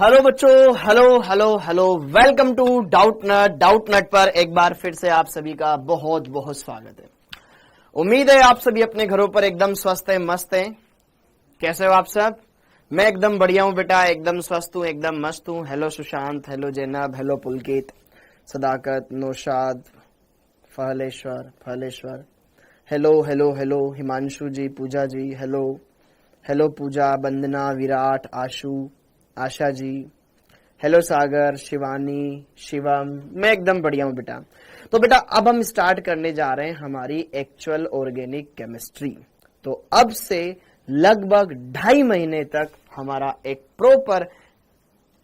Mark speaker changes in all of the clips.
Speaker 1: Hello बच्चों, hello hello hello, welcome to Doubtnut पर एक बार फिर से आप सभी का बहुत बहुत स्वागत है। उम्मीद है आप सभी अपने घरों पर एकदम स्वस्थ है, मस्त है। कैसे हो आप सब? मैं एकदम बढ़िया हूं बेटा, एकदम स्वस्थ हूं, एकदम मस्त हूं। Hello Sushant, hello Zainab, hello Pulkit, Sadaqat, Naushad, Fahleshwar, hello hello hello, Himanshu ji, Pooja ji, hello hello Pooja, Vandana, Virat, Asha ji, hello Sagar, Shivani, Shivam. मैं एकदम बढ़िया हूं बेटा। तो बेटा अब हम स्टार्ट करने जा रहे हैं हमारी एक्चुअल ऑर्गेनिक केमिस्ट्री। तो अब से लगभग 2.5 महीने तक हमारा एक प्रॉपर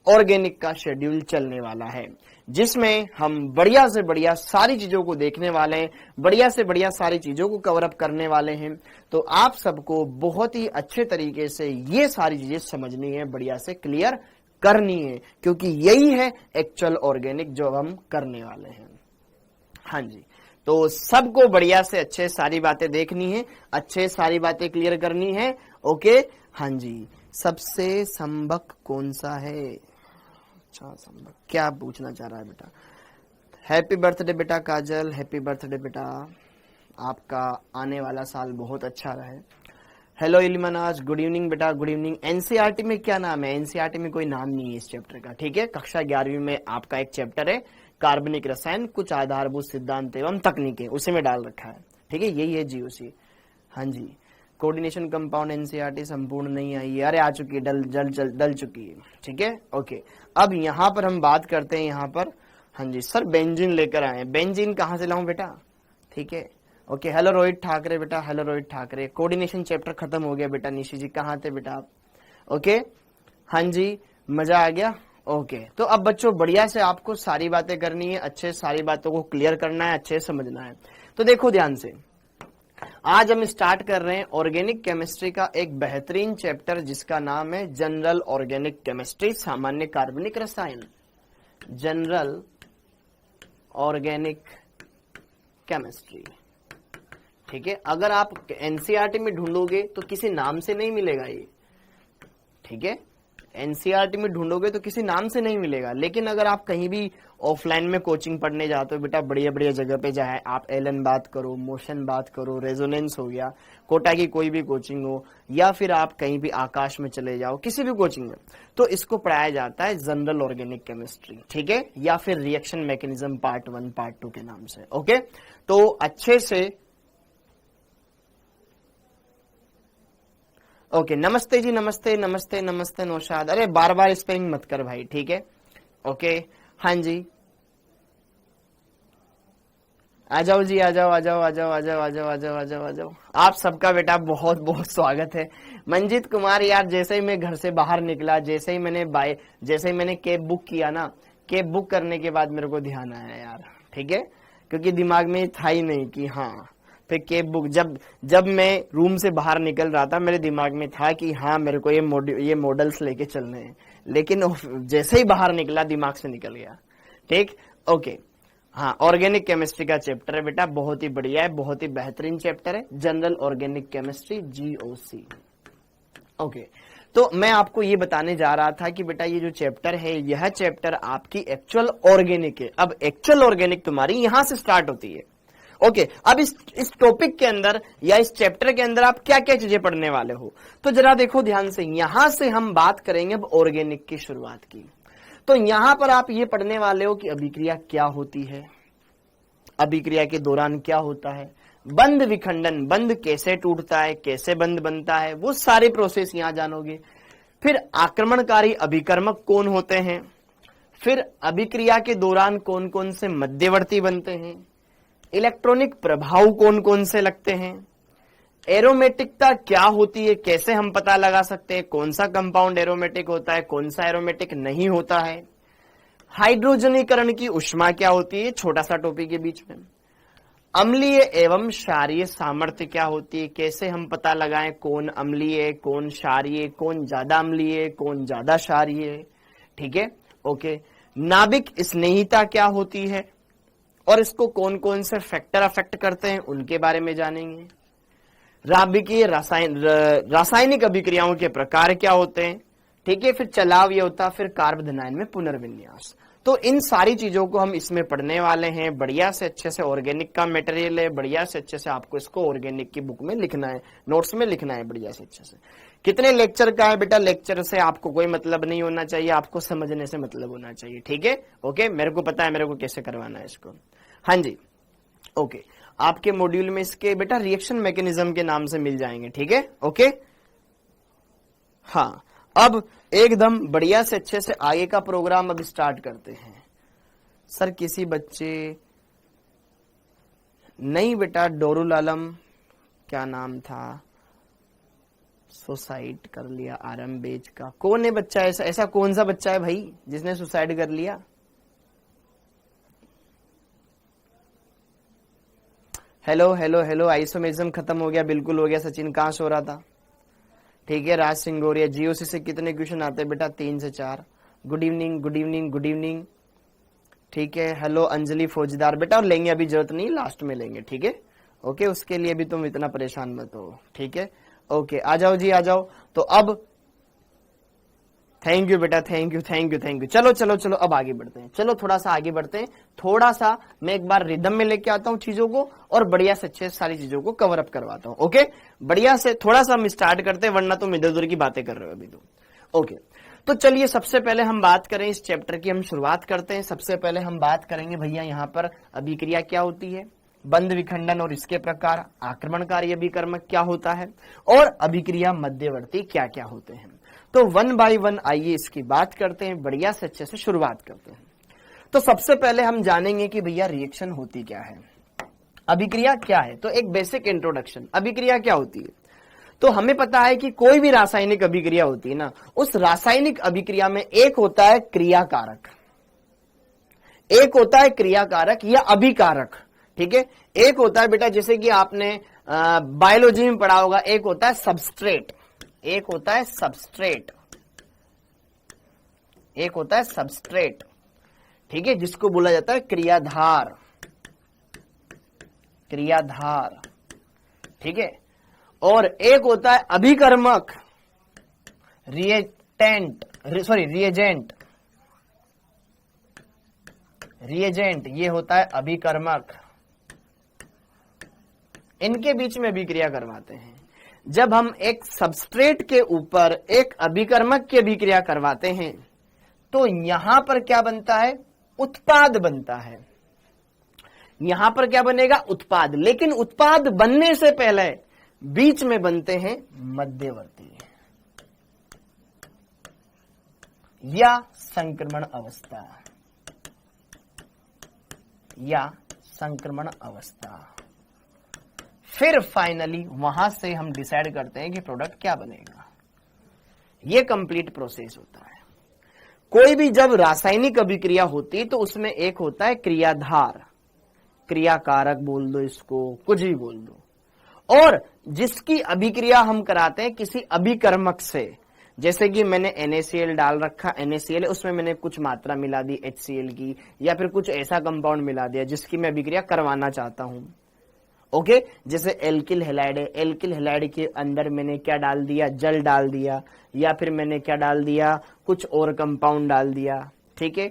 Speaker 1: ऑर्गेनिक का शेड्यूल चलने वाला है, जिसमें हम बढ़िया से बढ़िया सारी चीजों को देखने वाले हैं, बढ़िया से बढ़िया सारी चीजों को कवर अप करने वाले हैं। तो आप सबको बहुत ही अच्छे तरीके से ये सारी चीजें समझनी है, बढ़िया से क्लियर करनी है, क्योंकि यही है एक्चुअल ऑर्गेनिक जो हम करने वाले हैं। हाँ जी, तो सबको बढ़िया से अच्छे सारी बातें देखनी है, अच्छे सारी बातें क्लियर करनी है। ओके, हाँ जी। सबसे संबक कौन सा है? अच्छा, संबक क्या पूछना चाह रहा है बेटा? हैप्पी बर्थडे बेटा काजल, हैप्पी बर्थडे बेटा, आपका आने वाला साल बहुत अच्छा रहे। हेलो इल्मनाज, गुड इवनिंग बेटा, गुड इवनिंग। एनसीईआरटी में क्या नाम है? एनसीईआरटी में कोई नाम नहीं है इस चैप्टर का, ठीक है। कक्षा 11वीं में आपका एक चैप्टर है कार्बनिक रसायन, कुछ आधारभूत सिद्धांत एवं तकनीकें, उसी में डाल रखा है, ठीक है। यही है जीओसी। हाँ जी, कोऑर्डिनेशन कंपाउंड एनसीईआरटी संपूर्ण नहीं आई है। अरे आ चुकी है, डल चुकी है, ठीक है। ओके, अब यहाँ पर हम बात करते हैं यहाँ पर। हाँ जी सर, बेंजीन लेकर आए। बेंजीन कहाँ से लाऊं बेटा? ठीक है, ओके। हेलो रोहित ठाकरे बेटा, hello Rohit Thackeray. Coordination chapter खत्म हो गया बेटा। निशी जी कहाँ थे बेटा आप? ओके, हाँ जी, मजा आ गया। ओके, तो अब बच्चों बढ़िया से आपको सारी बातें करनी है, अच्छे सारी बातों को क्लियर करना है, अच्छे समझना है। तो देखो ध्यान से, आज हम स्टार्ट कर रहे हैं ऑर्गेनिक केमिस्ट्री का एक बेहतरीन चैप्टर, जिसका नाम है जनरल ऑर्गेनिक केमिस्ट्री, सामान्य कार्बनिक रसायन। जनरल ऑर्गेनिक केमिस्ट्री, ठीक है। अगर आप एनसीईआरटी में ढूंढोगे तो किसी नाम से नहीं मिलेगा ये, ठीक है। एनसीईआरटी में ढूंढोगे तो किसी नाम से नहीं मिलेगा, लेकिन अगर आप कहीं भी ऑफलाइन में कोचिंग पढ़ने जाते हो बेटा, बढ़िया बढ़िया जगह पे जाए, आप एलन बात करो, मोशन बात करो, रेजोनेंस हो गया, कोटा की कोई भी कोचिंग हो, या फिर आप कहीं भी आकाश में चले जाओ, किसी भी कोचिंग में, तो इसको पढ़ाया जाता है जनरल ऑर्गेनिक केमिस्ट्री, ठीक है, या फिर रिएक्शन मैकेनिज्म पार्ट 1 पार्ट 2 के नाम से। ओके, तो अच्छे से ओके, नमस्ते जी, नमस्ते नमस्ते नमस्ते नौशाद। अरे बार बार स्पेलिंग मत कर भाई, ठीक है। ओके, हाँ जी, आ जाओ जी, आ जाओ आ जाओ आ जाओ आ जाओ आ जाओ आ जाओ आ जाओ आ जाओ। आप सबका बेटा बहुत बहुत स्वागत है। मंजीत कुमार, यार जैसे ही मैं घर से बाहर निकला, जैसे ही मैंने कैब बुक किया ना, कैब बुक करने के बाद मेरे को ध्यान आया यार, ठीक है, क्योंकि दिमाग में था ही नहीं कि हाँ, फिर कैब बुक जब मैं रूम से बाहर निकल रहा था, मेरे दिमाग में था कि हाँ मेरे को ये मॉडल्स लेके चलने हैं, लेकिन जैसे ही बाहर निकला दिमाग से निकल गया, ठीक। ओके, हाँ, ऑर्गेनिक केमिस्ट्री का चैप्टर है बेटा, बहुत ही बढ़िया है, बहुत ही बेहतरीन चैप्टर है, general organic chemistry, GOC. Okay, तो मैं आपको ये बताने जा रहा था कि बेटा ये जो चैप्टर है, यह चैप्टर आपकी एक्चुअल ऑर्गेनिक है। अब एक्चुअल ऑर्गेनिक तुम्हारी यहां से स्टार्ट होती है। ओके, अब इस टॉपिक के अंदर या इस चैप्टर के अंदर आप क्या क्या चीजें पढ़ने वाले हो, तो जरा देखो ध्यान से। यहां से हम बात करेंगे अब ऑर्गेनिक की शुरुआत की। तो यहां पर आप ये पढ़ने वाले हो कि अभिक्रिया क्या होती है, अभिक्रिया के दौरान क्या होता है, बंध विखंडन, बंध कैसे टूटता है, कैसे बंध बनता है, वो सारे प्रोसेस यहां जानोगे। फिर आक्रमणकारी अभिकर्मक कौन होते हैं, फिर अभिक्रिया के दौरान कौन कौन से मध्यवर्ती बनते हैं, इलेक्ट्रॉनिक प्रभाव कौन कौन से लगते हैं, एरोमेटिकता क्या होती है, कैसे हम पता लगा सकते हैं कौन सा कंपाउंड एरोमेटिक होता है, कौन सा एरोमेटिक नहीं होता है, हाइड्रोजनीकरण की उष्मा क्या होती है, छोटा सा टॉपिक के बीच में, अम्लीय एवं क्षारीय सामर्थ्य क्या होती है, कैसे हम पता लगाएं कौन अम्लीय, कौन क्षारीय, कौन ज्यादा अम्लीय, कौन ज्यादा क्षारीय, ठीक है। ओके, नाभिक स्नेहिता क्या होती है और इसको कौन कौन से फैक्टर अफेक्ट करते हैं, उनके बारे में जानेंगे। नाभिकीय रासायनिक अभिक्रियाओं के प्रकार क्या होते हैं, ठीक है, फिर चलाव ये होता, फिर कार्बोधनायन में पुनर्विन्यास। तो इन सारी चीजों को हम इसमें पढ़ने वाले हैं। बढ़िया से अच्छे से ऑर्गेनिक का मटेरियल है, बढ़िया से अच्छे से आपको इसको ऑर्गेनिक की बुक में लिखना है, नोट्स में लिखना है बढ़िया से अच्छे से। कितने लेक्चर का है बेटा? लेक्चर से आपको कोई मतलब नहीं होना चाहिए, आपको समझने से मतलब होना चाहिए, ठीक है। ओके, मेरे को पता है मेरे को कैसे करवाना है इसको। हाँ जी, ओके। आपके मॉड्यूल में इसके बेटा रिएक्शन मैकेनिज्म के नाम से मिल जाएंगे, ठीक है। ओके, हाँ, अब एकदम बढ़िया से अच्छे से आगे का प्रोग्राम अब स्टार्ट करते हैं। सर किसी बच्चे नहीं बेटा, डोरुल आलम क्या नाम था, सुसाइड कर लिया आरएमबेज का। कौन है बच्चा ऐसा? ऐसा कौन सा बच्चा है भाई जिसने सुसाइड कर लिया? हेलो हेलो हेलो, आइसोमेरिज्म खत्म हो गया, बिल्कुल हो गया। सचिन कहां सो रहा था? ठीक है, राज सिंह गोरिया। जीओसी से कितने क्वेश्चन आते हैं बेटा? 3 से 4। Good evening, good evening, good evening. ठीक है, हेलो अंजलि फौजदार बेटा, और लेंगे अभी, जरूरत नहीं, लास्ट में लेंगे, ठीक है। ओके, उसके लिए भी तुम इतना परेशान मत हो, ठीक है। ओके, आ जाओ जी, आ जाओ। तो अब थैंक यू बेटा, thank you thank you thank you. चलो चलो चलो, अब आगे बढ़ते हैं, चलो थोड़ा सा आगे बढ़ते हैं। थोड़ा सा मैं एक बार रिदम में लेके आता हूं चीजों को, और बढ़िया से अच्छे सारी चीजों को कवर अप करवाता हूं। ओके, बढ़िया से थोड़ा सा हम स्टार्ट करते हैं, वरना तुम इधर उधर की बातें कर रहे हो अभी तो। ओके, तो चलिए सबसे पहले हम बात करें इस चैप्टर की, हम शुरुआत करते हैं। सबसे पहले हम बात करेंगे भैया यहाँ पर अभिक्रिया क्या होती है, बंध विखंडन और इसके प्रकार, आक्रमणकारी अभिकर्मक क्या होता है, और अभिक्रिया मध्यवर्ती क्या क्या होते हैं। तो 1 बाय 1 आइए इसकी बात करते हैं, बढ़िया से अच्छे से शुरुआत करते हैं। तो सबसे पहले हम जानेंगे कि भैया रिएक्शन होती क्या है, अभिक्रिया क्या है। तो एक बेसिक इंट्रोडक्शन, अभिक्रिया क्या होती है। तो हमें पता है कि कोई भी रासायनिक अभिक्रिया होती है ना, उस रासायनिक अभिक्रिया में एक होता है क्रियाकारक, एक होता है क्रियाकारक या अभिकारक, ठीक है। एक होता है बेटा, जैसे कि आपने बायोलॉजी में पढ़ा होगा, एक होता है सबस्ट्रेट, एक होता है सबस्ट्रेट, एक होता है सबस्ट्रेट, ठीक है, जिसको बोला जाता है क्रियाधार, क्रियाधार, ठीक है। और एक होता है अभिकर्मक, रिएजेंट, रिएजेंट, ये होता है अभिकर्मक। इनके बीच में अभिक्रिया करवाते हैं। जब हम एक सबस्ट्रेट के ऊपर एक अभिकर्मक की अभिक्रिया करवाते हैं तो यहां पर क्या बनता है? उत्पाद बनता है। यहां पर क्या बनेगा? उत्पाद। लेकिन उत्पाद बनने से पहले बीच में बनते हैं मध्यवर्ती या संक्रमण अवस्था, या संक्रमण अवस्था। फिर फाइनली वहां से हम डिसाइड करते हैं कि प्रोडक्ट क्या बनेगा। ये कंप्लीट प्रोसेस होता है। कोई भी जब रासायनिक अभिक्रिया होती है तो उसमें एक होता है क्रियाधार, क्रियाकारक बोल दो इसको, कुछ भी बोल दो, और जिसकी अभिक्रिया हम कराते हैं किसी अभिकर्मक से। जैसे कि मैंने NaCl डाल रखा, NaCl उसमें मैंने कुछ मात्रा मिला दी HCl की, या फिर कुछ ऐसा कंपाउंड मिला दिया जिसकी मैं अभिक्रिया करवाना चाहता हूं। ओके, जैसे एल्किल हैलाइड है, एल्किल हैलाइड के अंदर मैंने क्या डाल दिया? जल डाल दिया, या फिर मैंने क्या डाल दिया? कुछ और कंपाउंड डाल दिया, ठीक है,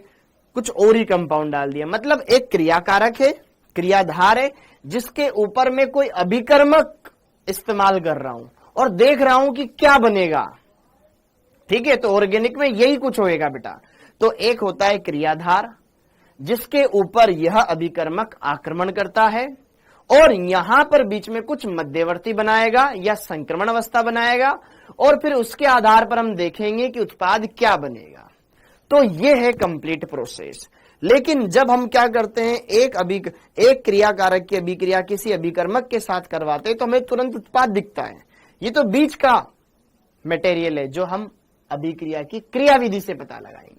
Speaker 1: कुछ और ही कंपाउंड डाल दिया। मतलब एक क्रियाकारक है, क्रियाधार है, जिसके ऊपर मैं कोई अभिकर्मक इस्तेमाल कर रहा हूं और देख रहा हूं कि क्या बनेगा, ठीक है। तो ऑर्गेनिक में यही कुछ होएगा बेटा। तो एक होता है क्रियाधार जिसके ऊपर यह अभिकर्मक आक्रमण करता है, और यहां पर बीच में कुछ मध्यवर्ती बनाएगा या संक्रमण अवस्था बनाएगा, और फिर उसके आधार पर हम देखेंगे कि उत्पाद क्या बनेगा। तो यह है कंप्लीट प्रोसेस। लेकिन जब हम क्या करते हैं, एक क्रियाकारक की अभिक्रिया किसी अभिकर्मक के साथ करवाते हैं तो हमें तुरंत उत्पाद दिखता है। ये तो बीच का मटेरियल है जो हम अभिक्रिया की क्रियाविधि से पता लगाएंगे।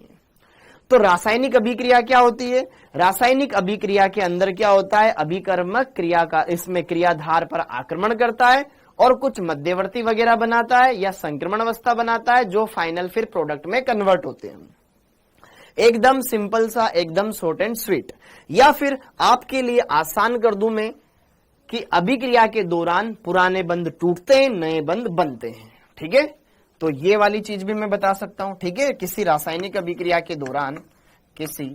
Speaker 1: तो रासायनिक अभिक्रिया क्या होती है? रासायनिक अभिक्रिया के अंदर क्या होता है? अभिकर्मक क्रिया का इसमें क्रियाधार पर आक्रमण करता है और कुछ मध्यवर्ती वगैरह बनाता है या संक्रमण अवस्था बनाता है, जो फाइनल फिर प्रोडक्ट में कन्वर्ट होते हैं। एकदम सिंपल सा, एकदम शॉर्ट एंड स्वीट। या फिर आपके लिए आसान कर दूं मैं कि अभिक्रिया के दौरान पुराने बंध टूटते हैं, नए बंध बनते हैं, ठीक है। तो ये वाली चीज भी मैं बता सकता हूं, ठीक है। किसी रासायनिक अभिक्रिया के दौरान, किसी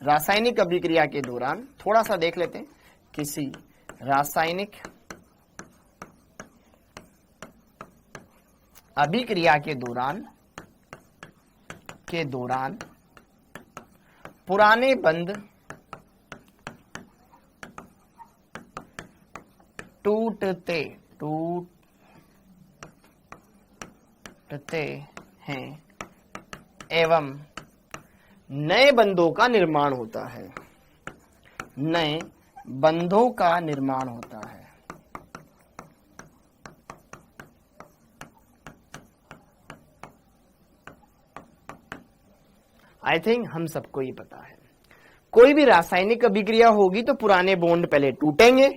Speaker 1: रासायनिक अभिक्रिया के दौरान, थोड़ा सा देख लेते हैं, किसी रासायनिक अभिक्रिया के दौरान पुराने बंध टूटते हैं एवं नए बंधों का निर्माण होता है, नए बंधों का निर्माण होता है। आई थिंक हम सबको ये पता है, कोई भी रासायनिक अभिक्रिया होगी तो पुराने बॉन्ड पहले टूटेंगे,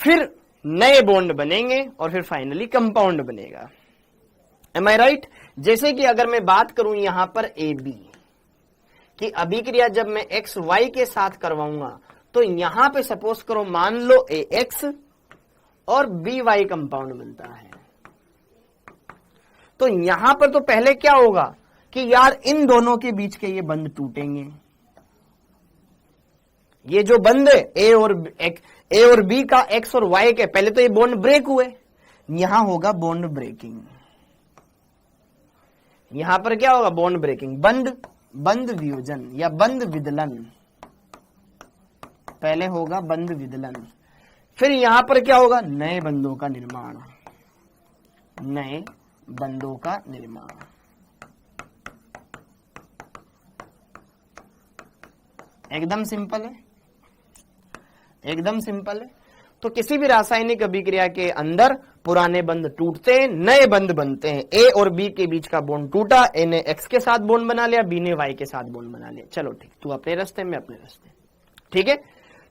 Speaker 1: फिर नए बॉन्ड बनेंगे और फिर फाइनली कंपाउंड बनेगा। एम आई राइट? जैसे कि अगर मैं बात करूं यहां पर ए बी कि अभिक्रिया जब मैं एक्स वाई के साथ करवाऊंगा तो यहां पे सपोज करो मान लो ए एक्स और बी वाई कंपाउंड बनता है, तो यहां पर तो पहले क्या होगा कि यार इन दोनों के बीच के ये बंध टूटेंगे। ये जो बंध है ए और बी का, एक्स और वाई के, पहले तो ये बॉन्ड ब्रेक हुए, यहां होगा बॉन्ड ब्रेकिंग। यहां पर क्या होगा? बॉन्ड ब्रेकिंग, बंध वियोजन या बंध विदलन। पहले होगा बंध विदलन, फिर यहां पर क्या होगा? नए बंधों का निर्माण, नए बंधों का निर्माण। एकदम सिंपल है, एकदम सिंपल है। तो किसी भी रासायनिक अभिक्रिया के अंदर पुराने बंध टूटते हैं, नए बंध बनते हैं। ए और बी के बीच का बॉन्ड टूटा, ए ने एक्स के साथ बॉन्ड बना लिया, बी ने वाई के साथ बॉन्ड बना लिया। चलो ठीक, तू अपने रास्ते में अपने रास्ते, ठीक है।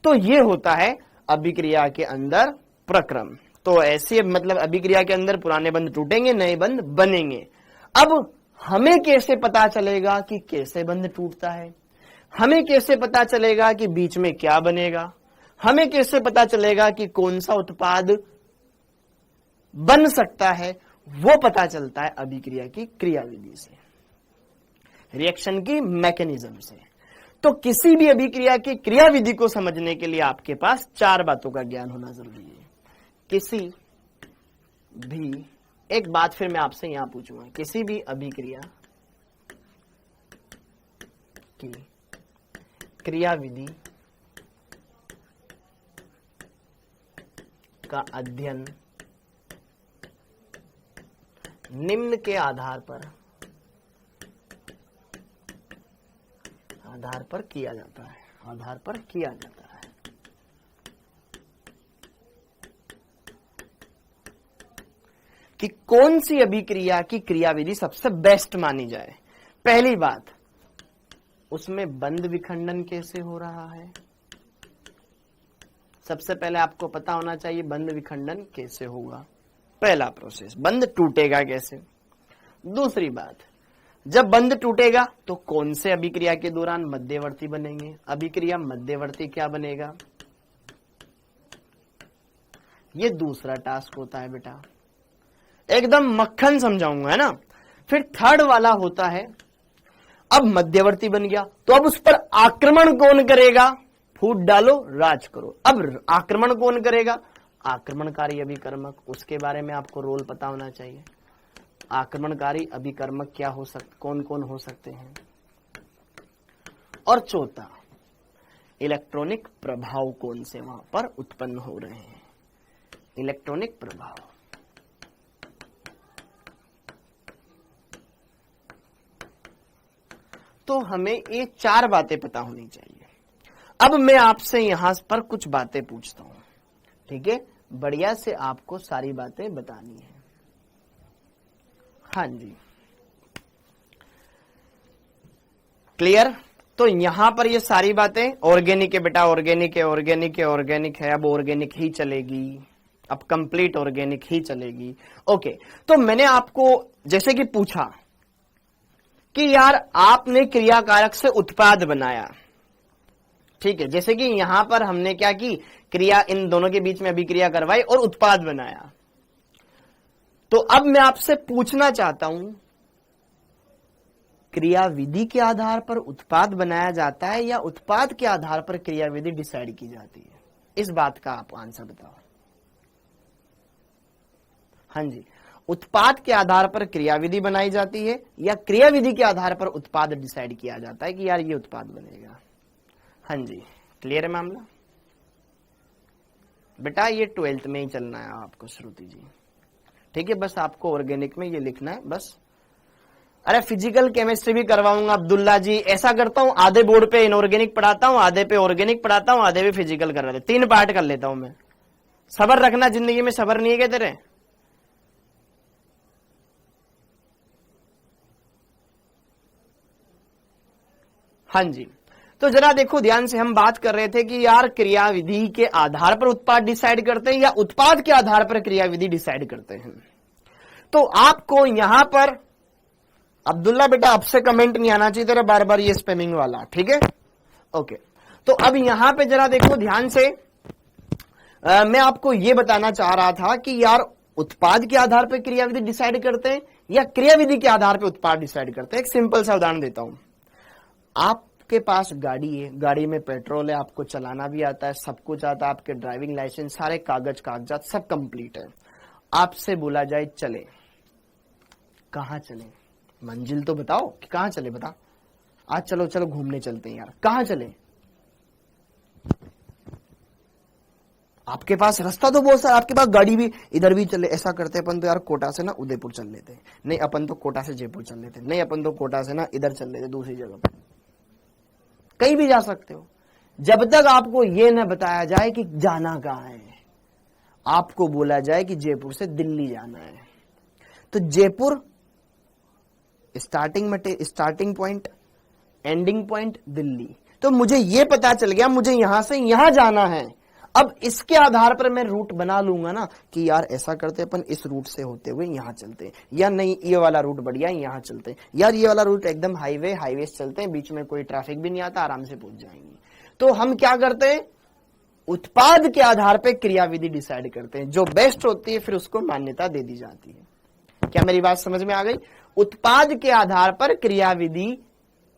Speaker 1: तो ये होता है अभिक्रिया के अंदर प्रक्रम। तो ऐसे मतलब अभिक्रिया के अंदर पुराने बंध टूटेंगे, नए बंध बनेंगे। अब हमें कैसे पता चलेगा कि कैसे बंध टूटता है? हमें कैसे पता चलेगा कि बीच में क्या बनेगा? हमें कैसे पता चलेगा कि कौन सा उत्पाद बन सकता है? वो पता चलता है अभिक्रिया की क्रियाविधि से, रिएक्शन की मैकेनिज्म से। तो किसी भी अभिक्रिया की क्रियाविधि को समझने के लिए आपके पास 4 बातों का ज्ञान होना जरूरी है। किसी भी, एक बात फिर मैं आपसे यहां पूछूंगा, किसी भी अभिक्रिया की क्रियाविधि का अध्ययन निम्न के आधार पर किया जाता है, आधार पर किया जाता है। कि कौन सी अभिक्रिया की क्रियाविधि सबसे बेस्ट मानी जाए। पहली बात, उसमें बंध विखंडन कैसे हो रहा है। सबसे पहले आपको पता होना चाहिए बंध विखंडन कैसे होगा। पहला प्रोसेस, बंध टूटेगा कैसे। दूसरी बात, जब बंध टूटेगा तो कौन से अभिक्रिया के दौरान मध्यवर्ती बनेंगे। अभिक्रिया मध्यवर्ती क्या बनेगा, ये दूसरा टास्क होता है बेटा, एकदम मक्खन समझाऊंगा, है ना। फिर थर्ड वाला होता है, अब मध्यवर्ती बन गया तो अब उस पर आक्रमण कौन करेगा। फूट डालो, राज करो। अब आक्रमण कौन करेगा, आक्रमणकारी अभिकर्मक, उसके बारे में आपको रोल पता होना चाहिए। आक्रमणकारी अभिकर्मक क्या हो कौन कौन हो सकते हैं। और चौथा, इलेक्ट्रॉनिक प्रभाव कौन से वहां पर उत्पन्न हो रहे हैं। इलेक्ट्रॉनिक प्रभाव, तो हमें ये 4 बातें पता होनी चाहिए। अब मैं आपसे यहां पर कुछ बातें पूछता हूं, ठीक है। बढ़िया से आपको सारी बातें बतानी है। हाँ जी, क्लियर। तो यहां पर ये सारी बातें ऑर्गेनिक है बेटा, ऑर्गेनिक है, ऑर्गेनिक है, ऑर्गेनिक है। अब ऑर्गेनिक ही चलेगी, अब कंप्लीट ऑर्गेनिक ही चलेगी। ओके, तो मैंने आपको जैसे कि पूछा कि यार आपने क्रियाकारक से उत्पाद बनाया, ठीक है। जैसे कि यहां पर हमने क्या की, क्रिया इन दोनों के बीच में अभिक्रिया करवाई और उत्पाद बनाया। तो अब मैं आपसे पूछना चाहता हूं, क्रियाविधि के आधार पर उत्पाद बनाया जाता है या उत्पाद के आधार पर क्रियाविधि डिसाइड की जाती है? इस बात का आप आंसर बताओ। हाँ जी, उत्पाद के आधार पर क्रियाविधि बनाई जाती है या क्रियाविधि के आधार पर उत्पाद डिसाइड किया जाता है कि यार ये उत्पाद बनेगा? हाँ जी, क्लियर है मामला? बेटा ये 12th में ही चलना है आपको श्रुति जी, ठीक है? बस आपको ऑर्गेनिक में ये लिखना है बस। अरे फिजिकल केमिस्ट्री भी करवाऊंगा अब्दुल्ला जी, ऐसा करता हूं आधे बोर्ड पे इनऑर्गेनिक पढ़ाता हूं, आधे पे ऑर्गेनिक पढ़ाता हूं, आधे पे फिजिकल करवाते, 3 पार्ट कर लेता हूं मैं। सबर रखना, जिंदगी में सबर नहीं है क्या तेरे? हाँ जी, तो जरा देखो ध्यान से, हम बात कर रहे थे कि यार क्रियाविधि के आधार पर उत्पाद डिसाइड करते हैं या उत्पाद के आधार पर क्रियाविधि डिसाइड करते हैं। तो आपको यहां पर अब्दुल्ला बेटा आपसे कमेंट नहीं आना चाहिए तेरा बार बार ये स्पैमिंग वाला, ठीक है? ओके, तो अब यहां पे जरा देखो ध्यान से, मैं आपको ये बताना चाह रहा था कि यार उत्पाद के आधार पर क्रियाविधि डिसाइड करते हैं या क्रियाविधि के आधार पर उत्पाद डिसाइड करते हैं। एक सिंपल सा उदाहरण देता हूं। आपके पास गाड़ी है, गाड़ी में पेट्रोल है, आपको चलाना भी आता है, सब कुछ आता है, आपके ड्राइविंग लाइसेंस, सारे कागजात सब कंप्लीट है। आपसे बोला जाए चले, कहां चले? मंजिल तो बताओ कि कहां चले, बता। आज चलो चलो घूमने चलते हैं यार, कहां चले? आपके पास रास्ता तो बहुत सारा, आपके पास गाड़ी भी, इधर भी चले, ऐसा करते अपन तो यार कोटा से ना उदयपुर चल लेते हैं, नहीं अपन तो कोटा से जयपुर चल लेते, नहीं अपन तो कोटा से ना इधर चल लेते दूसरी जगह पर। कहीं भी जा सकते हो, जब तक आपको ये न बताया जाए कि जाना कहां है। आपको बोला जाए कि जयपुर से दिल्ली जाना है, तो Jaipur starting point, ending point Delhi. तो मुझे ये पता चल गया मुझे यहां से यहां जाना है। अब इसके आधार पर मैं रूट बना लूंगा ना कि यार ऐसा करते अपन इस रूट से होते हुए यहां चलते हैं, या नहीं ये वाला रूट बढ़िया है यहां चलते हैं, यार ये वाला रूट एकदम हाईवे चलते हैं, बीच में कोई ट्रैफिक भी नहीं आता, आराम से पहुंच जाएंगे। तो हम क्या करते हैं, उत्पाद के आधार पर क्रियाविधि डिसाइड करते हैं, जो बेस्ट होती है फिर उसको मान्यता दे दी जाती है। क्या मेरी बात समझ में आ गई? उत्पाद के आधार पर क्रियाविधि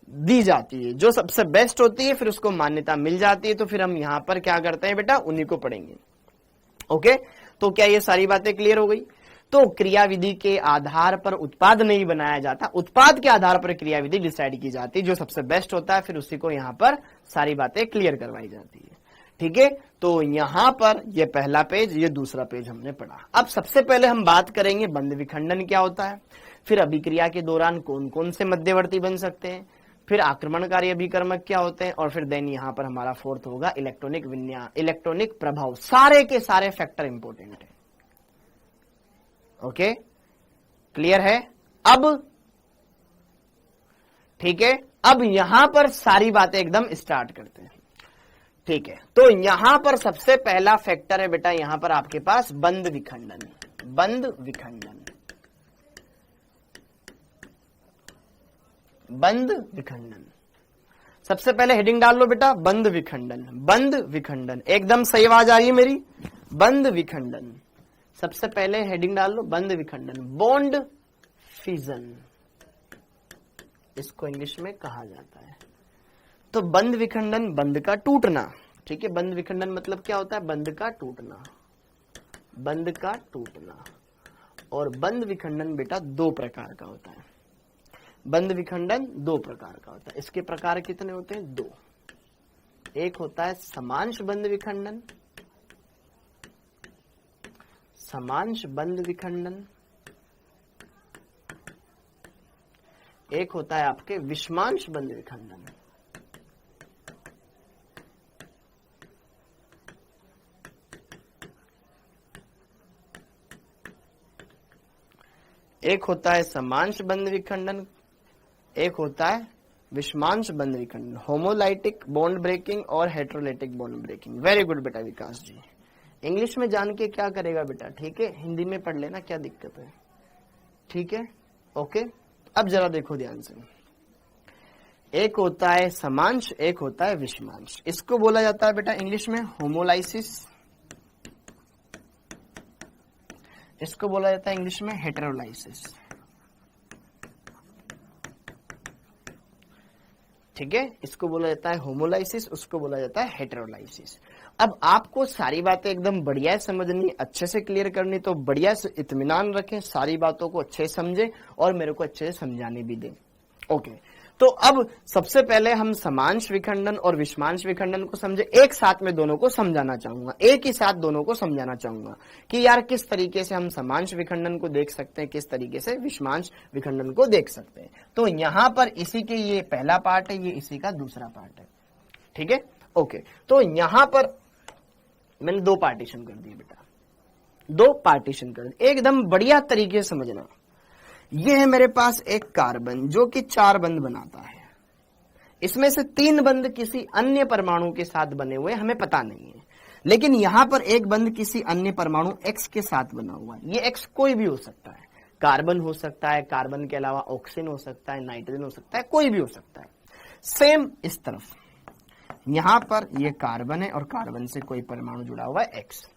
Speaker 1: दी जाती है, जो सबसे बेस्ट होती है फिर उसको मान्यता मिल जाती है। तो फिर हम यहां पर क्या करते हैं बेटा, उन्हीं को पढ़ेंगे। ओके, तो क्या ये सारी बातें क्लियर हो गई? तो क्रियाविधि के आधार पर उत्पाद नहीं बनाया जाता, उत्पाद के आधार पर क्रियाविधि डिसाइड की जाती है, जो सबसे बेस्ट होता है फिर उसी को यहां पर सारी बातें क्लियर करवाई जाती है। ठीक है, तो यहां पर ये पहला पेज, ये दूसरा पेज हमने पढ़ा। अब सबसे पहले हम बात करेंगे बंध विखंडन क्या होता है, फिर अभिक्रिया के दौरान कौन कौन से मध्यवर्ती बन सकते हैं, फिर आक्रमणकारी अभिकर्मक क्या होते हैं, और फिर देन यहां पर हमारा फोर्थ होगा इलेक्ट्रॉनिक विन्यास, इलेक्ट्रॉनिक प्रभाव। सारे के सारे फैक्टर इंपॉर्टेंट है। ओके, क्लियर है? अब ठीक है, अब यहां पर सारी बातें एकदम स्टार्ट करते हैं। ठीक है, तो यहां पर सबसे पहला फैक्टर है बेटा, यहां पर आपके पास बंध विखंडन। बंध विखंडन, बंध विखंडन, सबसे पहले हेडिंग डाल लो बेटा, बंध विखंडन। बंध विखंडन, एकदम सही आवाज आ रही है मेरी? बंध विखंडन, सबसे पहले हेडिंग डाल लो, बंध विखंडन। बॉन्ड फिजन इसको इंग्लिश में कहा जाता है। तो बंध विखंडन, बंध का टूटना। ठीक है, बंध विखंडन मतलब क्या होता है? बंध का टूटना, बंध का टूटना। और बंध विखंडन बेटा दो प्रकार का होता है। बंध विखंडन दो प्रकार का होता है। इसके प्रकार कितने होते हैं? दो। एक होता है समांश बंध विखंडन, समांश बंध विखंडन। एक होता है आपके विषमांश बंध विखंडन। एक होता है समांश बंध विखंडन, एक होता है विषमांश बंध विखंडन। होमोलाइटिक बॉन्ड ब्रेकिंग और heterolytic bond breaking. Very good बेटा विकास जी, इंग्लिश में जान के क्या करेगा बेटा? ठीक है, हिंदी में पढ़ लेना, क्या दिक्कत है? ठीक है, ओके। अब जरा देखो ध्यान से, एक होता है समांश, एक होता है विषमांश। इसको बोला जाता है बेटा इंग्लिश में होमोलाइसिस, इसको बोला जाता है इंग्लिश में हेटेरोलाइसिस। ठीक है, इसको बोला जाता है होमोलाइसिस, उसको बोला जाता है हेटेरोलाइसिस। अब आपको सारी बातें एकदम बढ़िया समझनी, अच्छे से क्लियर करनी, तो बढ़िया से इत्मीनान रखें, सारी बातों को अच्छे से समझे और मेरे को अच्छे से समझाने भी दें। ओके, तो अब सबसे पहले हम समांश विखंडन और विषमांश विखंडन को समझे। एक साथ में दोनों को समझाना चाहूंगा, एक ही साथ दोनों को समझाना चाहूंगा कि यार किस तरीके से हम समांश विखंडन को देख सकते हैं, किस तरीके से विषमांश विखंडन को देख सकते हैं। तो यहां पर इसी के ये पहला पार्ट है, ये इसी का दूसरा पार्ट है। ठीक है, ओके, तो यहां पर मैंने दो पार्टीशन कर दिए बेटा, दो पार्टीशन कर दिए, एकदम बढ़िया तरीके से समझना। ये है मेरे पास एक कार्बन जो कि 4 बंध बनाता है, इसमें से 3 बंध किसी अन्य परमाणु के साथ बने हुए हमें पता नहीं है, लेकिन यहां पर एक बंध किसी अन्य परमाणु X के साथ बना हुआ है। ये X कोई भी हो सकता है, कार्बन हो सकता है, कार्बन के अलावा ऑक्सीजन हो सकता है, नाइट्रोजन हो सकता है, कोई भी हो सकता है। सेम इस तरफ यहां पर ये कार्बन है और कार्बन से कोई परमाणु जुड़ा हुआ है X।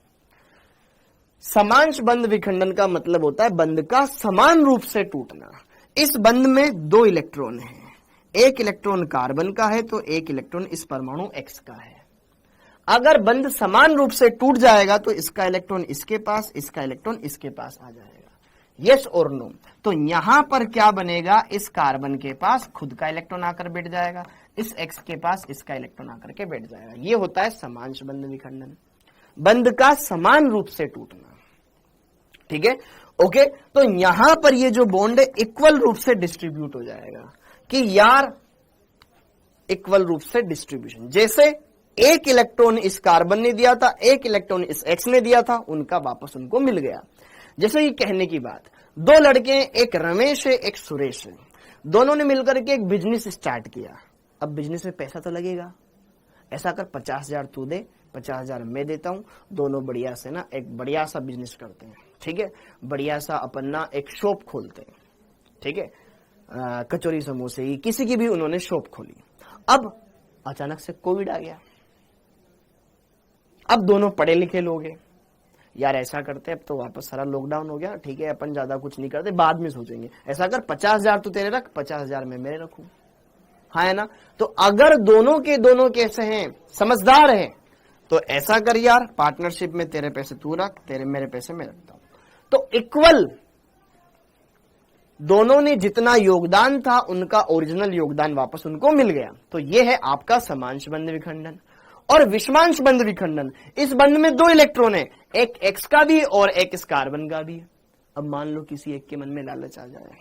Speaker 1: समांश बंध विखंडन का मतलब होता है बंध का समान रूप से टूटना। इस बंध में 2 इलेक्ट्रॉन हैं, एक इलेक्ट्रॉन कार्बन का है तो एक इलेक्ट्रॉन इस परमाणु X का है। अगर बंध समान रूप से टूट जाएगा तो इसका इलेक्ट्रॉन इसके पास, इसका इलेक्ट्रॉन इसके पास आ जाएगा। यस और नो? तो यहां पर क्या बनेगा, इस कार्बन के पास खुद का इलेक्ट्रॉन आकर बैठ जाएगा, इस X के पास इसका इलेक्ट्रॉन आकर के बैठ जाएगा। ये होता है समांश बंध विखंडन, बंध का समान रूप से टूटना। ठीक है, ओके, तो यहां पर ये जो बॉन्ड है इक्वल रूप से डिस्ट्रीब्यूट हो जाएगा कि यार इक्वल रूप से डिस्ट्रीब्यूशन, जैसे एक इलेक्ट्रॉन इस कार्बन ने दिया था, एक इलेक्ट्रॉन इस X ने दिया था, उनका वापस उनको मिल गया। जैसे ये कहने की बात, 2 लड़के, एक रमेश है एक सुरेश है, दोनों ने मिलकर के एक बिजनेस स्टार्ट किया। अब बिजनेस में पैसा तो लगेगा, ऐसा कर 50,000 तू दे, 50,000 मैं देता हूं, दोनों बढ़िया से ना एक बढ़िया सा बिजनेस करते हैं। ठीक है, बढ़िया सा अपन ना एक शॉप खोलते हैं। ठीक है, कचौरी समोसे की किसी की भी उन्होंने शॉप खोली। अब अचानक से कोविड आ गया, अब दोनों पढ़े लिखे लोग हैं, यार ऐसा करते अब तो वापस सारा लॉकडाउन हो गया, ठीक है अपन ज्यादा कुछ नहीं करते, बाद में सोचेंगे, ऐसा कर 50,000 तो तेरे रख, 50,000 मैं मेरे रखूं। हाँ है ना? तो अगर दोनों के दोनों कैसे हैं, समझदार हैं, तो ऐसा कर यार पार्टनरशिप में तेरे पैसे तू रख, तेरे मेरे पैसे मैं रखता हूं, तो इक्वल दोनों ने जितना योगदान था उनका ओरिजिनल योगदान वापस उनको मिल गया। तो यह है आपका समांश बंध विखंडन। और विषमांश बंध विखंडन, इस बंध में 2 इलेक्ट्रॉन है, एक X का भी और एक इस कार्बन का भी है। अब मान लो किसी एक के मन में लालच आ जाए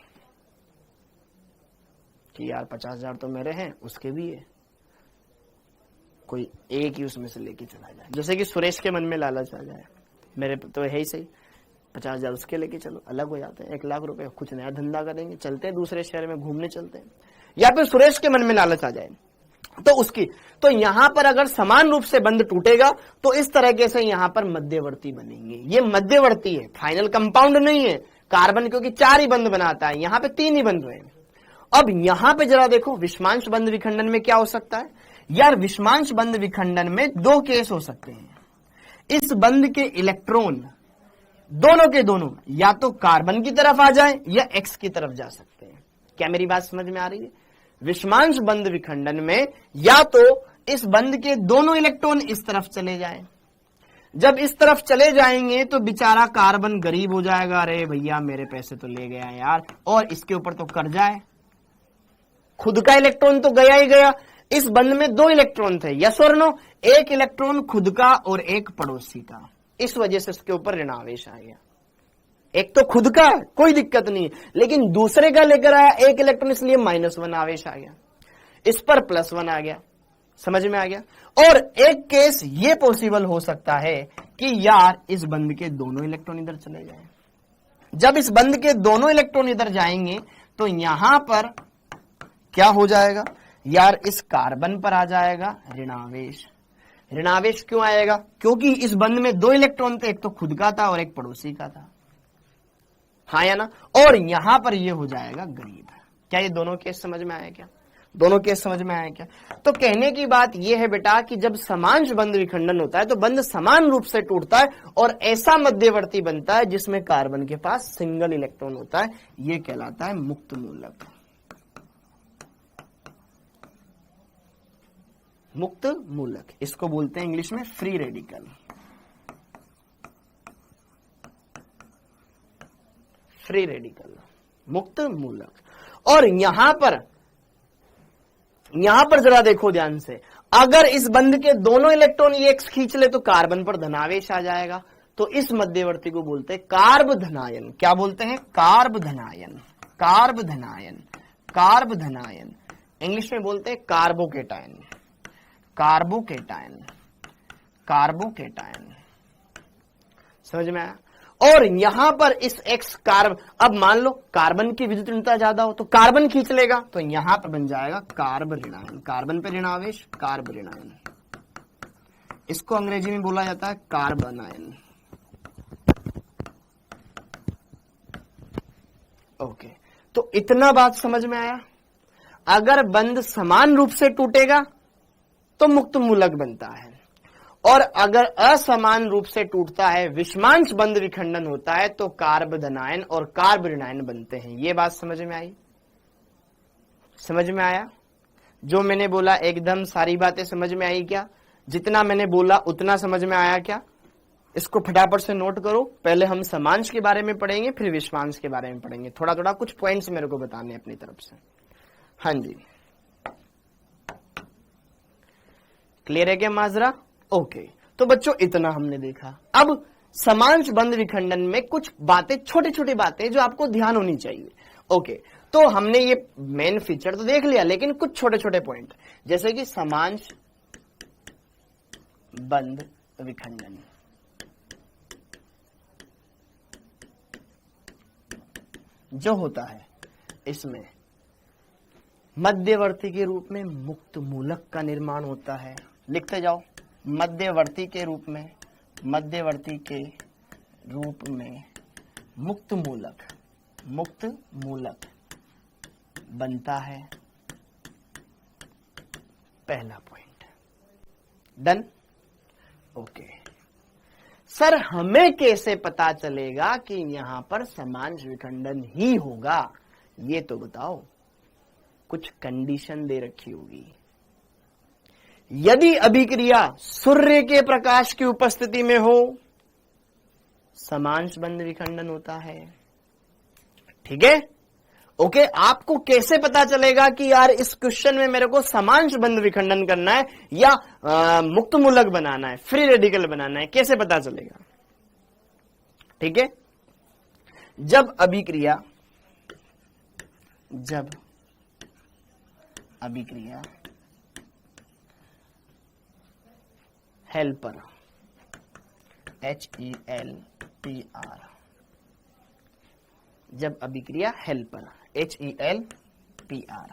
Speaker 1: कि यार 50,000 तो मेरे हैं, उसके भी है, कोई एक ही उसमें से लेके चला जाए। जैसे कि सुरेश के मन में लालच आ जाए, मेरे तो है ही सही, 50,000 उसके लेके चलो, अलग हो जाते हैं, 1 लाख रुपए, कुछ नया धंधा करेंगे, चलते हैं दूसरे शहर में घूमने चलते हैं। या फिर सुरेश के मन में लालच आ जाए तो उसकी, तो यहां पर अगर समान रूप से बंध टूटेगा तो इस तरीके से यहां पर मध्यवर्ती बनेंगे। ये मध्यवर्ती है, फाइनल कंपाउंड नहीं है। कार्बन क्योंकि 4 ही बंध बनाता है, यहां पे 3 ही बन रहे हैं। अब यहां पे जरा देखो विषमांश बंध विखंडन में क्या हो सकता है यार, विषमांश बंध विखंडन में 2 केस हो सकते हैं। इस बंध के इलेक्ट्रॉन दोनों के दोनों या तो कार्बन की तरफ आ जाए या X की तरफ जा सकते हैं। क्या मेरी बात समझ में आ रही है? विषमांश बंध विखंडन में या तो इस बंध के दोनों इलेक्ट्रॉन इस तरफ चले जाएं, जब इस तरफ चले जाएंगे तो बेचारा कार्बन गरीब हो जाएगा, अरे भैया मेरे पैसे तो ले गया यार, और इसके ऊपर तो कर्जा है, खुद का इलेक्ट्रॉन तो गया ही गया। इस बंध में 2 इलेक्ट्रॉन थे, यस और नो? एक इलेक्ट्रॉन खुद का और एक पड़ोसी का, इस वजह से उसके ऊपर ऋणावेश आ गया। एक तो खुद का कोई दिक्कत नहीं, लेकिन दूसरे का लेकर आया एक इलेक्ट्रॉन, इसलिए -1 आवेश आ गया, इस पर +1 आ गया। समझ में आ गया? और एक केस ये पॉसिबल हो सकता है कि यार इस बंध के दोनों इलेक्ट्रॉन इधर चले जाएं। जब इस बंध के दोनों इलेक्ट्रॉन इधर जाएंगे तो यहां पर क्या हो जाएगा यार, इस कार्बन पर आ जाएगा ऋणावेश। ऋणावेश क्यों आएगा? क्योंकि इस बंध में 2 इलेक्ट्रॉन थे, एक तो खुद का था और एक पड़ोसी का था। हाँ या ना? और यहां पर ये हो जाएगा गरीब। क्या ये दोनों केस समझ में आया क्या? दोनों केस समझ में आया क्या? तो कहने की बात यह है बेटा कि जब समांश बंध विखंडन होता है तो बंध समान रूप से टूटता है और ऐसा मध्यवर्ती बनता है जिसमें कार्बन के पास सिंगल इलेक्ट्रॉन होता है, यह कहलाता है मुक्त मूलक। मुक्त मूलक, इसको बोलते हैं इंग्लिश में फ्री रेडिकल। फ्री रेडिकल, मुक्त मूलक। और यहां पर जरा देखो ध्यान से, अगर इस बंध के दोनों इलेक्ट्रॉन ये एक्स खींच ले तो कार्बन पर धनावेश आ जाएगा, तो इस मध्यवर्ती को बोलते हैं कार्ब धनायन। क्या बोलते हैं? कार्ब धनायन। कार्ब धनायन, कार्ब धनायन, इंग्लिश में बोलते हैं कार्बोकेटायन। कार्बोकेटायन, कार्बोकेटायन, समझ में आया? और यहां पर इस एक्स कार्ब, अब मान लो कार्बन की विद्युत ऋणता ज्यादा हो तो कार्बन खींच लेगा, तो यहां पर बन जाएगा कार्ब ऋणायन। कार्बन पे ऋणावेश, कार्ब ऋणायन। इसको अंग्रेजी में बोला जाता है कार्बनायन। ओके, तो इतना बात समझ में आया। अगर बंध समान रूप से टूटेगा तो मुक्त मूलक बनता है, और अगर असमान रूप से टूटता है, विषमांश बंध विखंडन होता है, तो कार्ब धनायन और कार्ब ऋणायन बनते हैं। ये बात समझ में आई? समझ में आया? जो मैंने बोला एकदम सारी बातें समझ में आई क्या? जितना मैंने बोला उतना समझ में आया क्या? इसको फटाफट से नोट करो। पहले हम समांश के बारे में पढ़ेंगे, फिर विषमांश के बारे में पढ़ेंगे। थोड़ा थोड़ा कुछ पॉइंट्स मेरे को बताने अपनी तरफ से। हाँ जी, क्लियर है क्या माजरा? ओके, तो बच्चों इतना हमने देखा। अब समांश बंध विखंडन में कुछ बातें, छोटी छोटी बातें जो आपको ध्यान होनी चाहिए। ओके, तो हमने ये मेन फीचर तो देख लिया, लेकिन कुछ छोटे छोटे पॉइंट, जैसे कि समांश बंध विखंडन, जो होता है इसमें मध्यवर्ती के रूप में मुक्त मूलक का निर्माण होता है। लिखते जाओ, मध्यवर्ती के रूप में, मध्यवर्ती के रूप में मुक्त मूलक, मुक्त मूलक बनता है। पहला पॉइंट डन। ओके सर, हमें कैसे पता चलेगा कि यहां पर समांश विखंडन ही होगा? ये तो बताओ। कुछ कंडीशन दे रखी होगी। यदि अभिक्रिया सूर्य के प्रकाश की उपस्थिति में हो, समांश बंध विखंडन होता है। ठीक है? ओके, आपको कैसे पता चलेगा कि यार इस क्वेश्चन में मेरे को समांश बंध विखंडन करना है या मुक्त मूलक बनाना है, फ्री रेडिकल बनाना है? कैसे पता चलेगा? ठीक है, जब अभिक्रिया हेल्पर HELPR, जब अभिक्रिया हेल्पर HELPR,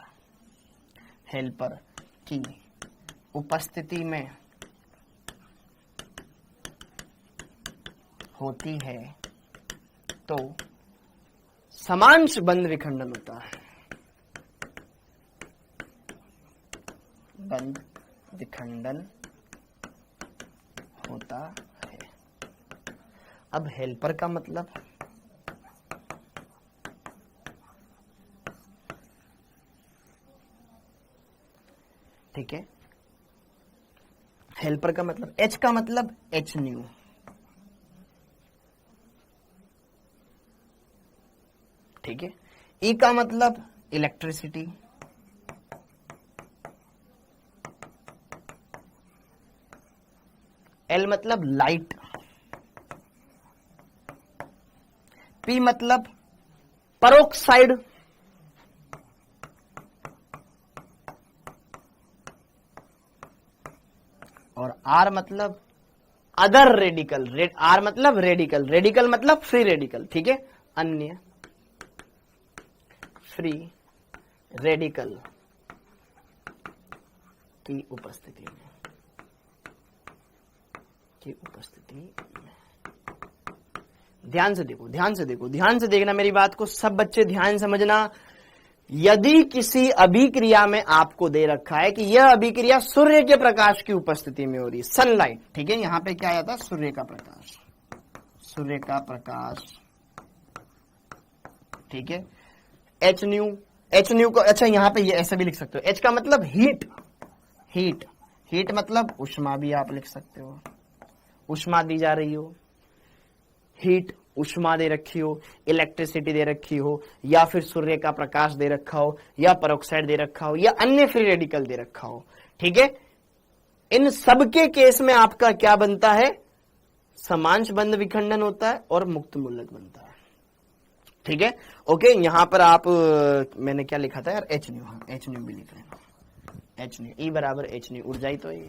Speaker 1: हेल्पर की उपस्थिति में होती है तो समांश बंध विखंडन होता है। बंध विखंडन होता है। अब हेल्पर का मतलब, ठीक है, हेल्पर का मतलब, H का मतलब H न्यू, ठीक है, E का मतलब इलेक्ट्रिसिटी, L मतलब लाइट, P मतलब परोक्साइड, और R मतलब अदर रेडिकल। R मतलब रेडिकल, रेडिकल मतलब फ्री रेडिकल। ठीक है, अन्य फ्री रेडिकल की उपस्थिति में, ध्यान से देखो, ध्यान से देखो, ध्यान से देखना मेरी बात को। सब बच्चे ध्यान समझना। यदि किसी अभिक्रिया में आपको दे रखा है कि यह अभिक्रिया सूर्य के प्रकाश की उपस्थिति में हो रही है, सनलाइट, ठीक है, यहां पे क्या आया था, सूर्य का प्रकाश, सूर्य का प्रकाश, ठीक है, एच न्यू को, अच्छा यहां पे ये ऐसे भी लिख सकते हो, एच का मतलब हीट, हीट, हीट मतलब उष्मा भी आप लिख सकते हो, उष्मा दी जा रही हो, हीट उष्मा दे रखी हो, इलेक्ट्रिसिटी दे रखी हो, या फिर सूर्य का प्रकाश दे रखा हो, या पेरोक्साइड दे रखा हो, या अन्य फ्री रेडिकल दे रखा हो, ठीक है, इन सबके केस में आपका क्या बनता है, समांश बंध विखंडन होता है और मुक्त मूलक बनता है, ठीक है। ओके, यहां पर आप मैंने क्या लिखा था यार, एच न्यू, हाँ एच न्यू भी लिख लेना, एच न्यू, ई बराबर एच न्यू, ऊर्जा ही तो है।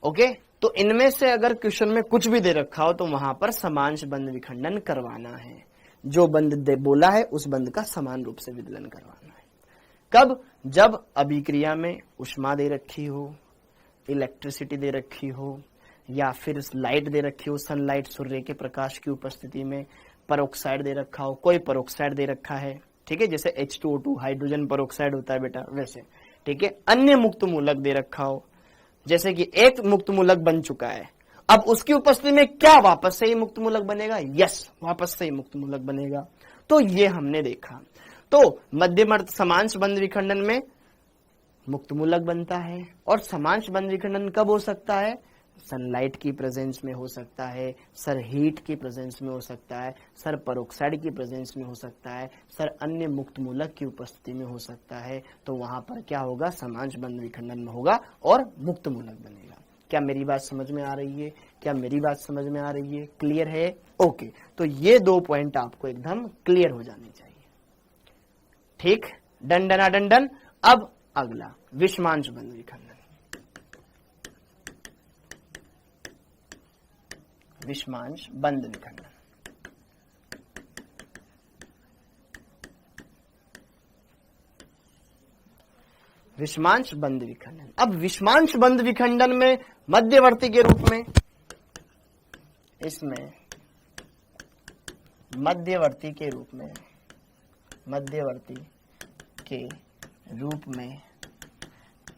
Speaker 1: ओके, तो इनमें से अगर क्वेश्चन में कुछ भी दे रखा हो तो वहां पर समांश बंध विखंडन करवाना है, जो बंध बोला है उस बंध का समान रूप से विदलन करवाना है। कब, जब अभिक्रिया में उष्मा दे रखी हो, इलेक्ट्रिसिटी दे रखी हो, या फिर लाइट दे रखी हो, सनलाइट, सूर्य के प्रकाश की उपस्थिति में, पेरोक्साइड दे रखा हो, कोई पेरोक्साइड दे रखा है, ठीक है, जैसे H2O2 हाइड्रोजन पेरोक्साइड होता है बेटा वैसे, ठीक है, अन्य मुक्त मूलक दे रखा हो, जैसे कि एक मुक्त मूलक बन चुका है, अब उसकी उपस्थिति में क्या वापस से ही मुक्त मूलक बनेगा, यस वापस से ही मुक्त मूलक बनेगा, तो ये हमने देखा। तो मध्यवर्त समांश बंध विखंडन में मुक्त मूलक बनता है, और समांश बंध विखंडन कब हो सकता है, सनलाइट की प्रेजेंस में हो सकता है, सर हीट की प्रेजेंस में हो सकता है, सर पेरोक्साइड की प्रेजेंस में हो सकता है, सर अन्य मुक्त मूलक की उपस्थिति में हो सकता है, तो वहां पर क्या होगा, समांश बंध विखंडन में होगा और मुक्त मूलक बनेगा। क्या मेरी बात समझ में आ रही है, क्या मेरी बात समझ में आ रही है, क्लियर है? ओके, तो ये 2 पॉइंट आपको एकदम क्लियर हो जाने चाहिए, ठीक, डन डना डन डन। अब अगला विषमांश बंध विखंडन, विषमांश बंध विखंडन, विषमांश बंध विखंडन। अब विषमांश बंध विखंडन में मध्यवर्ती के रूप में, इसमें मध्यवर्ती के रूप में, मध्यवर्ती के रूप में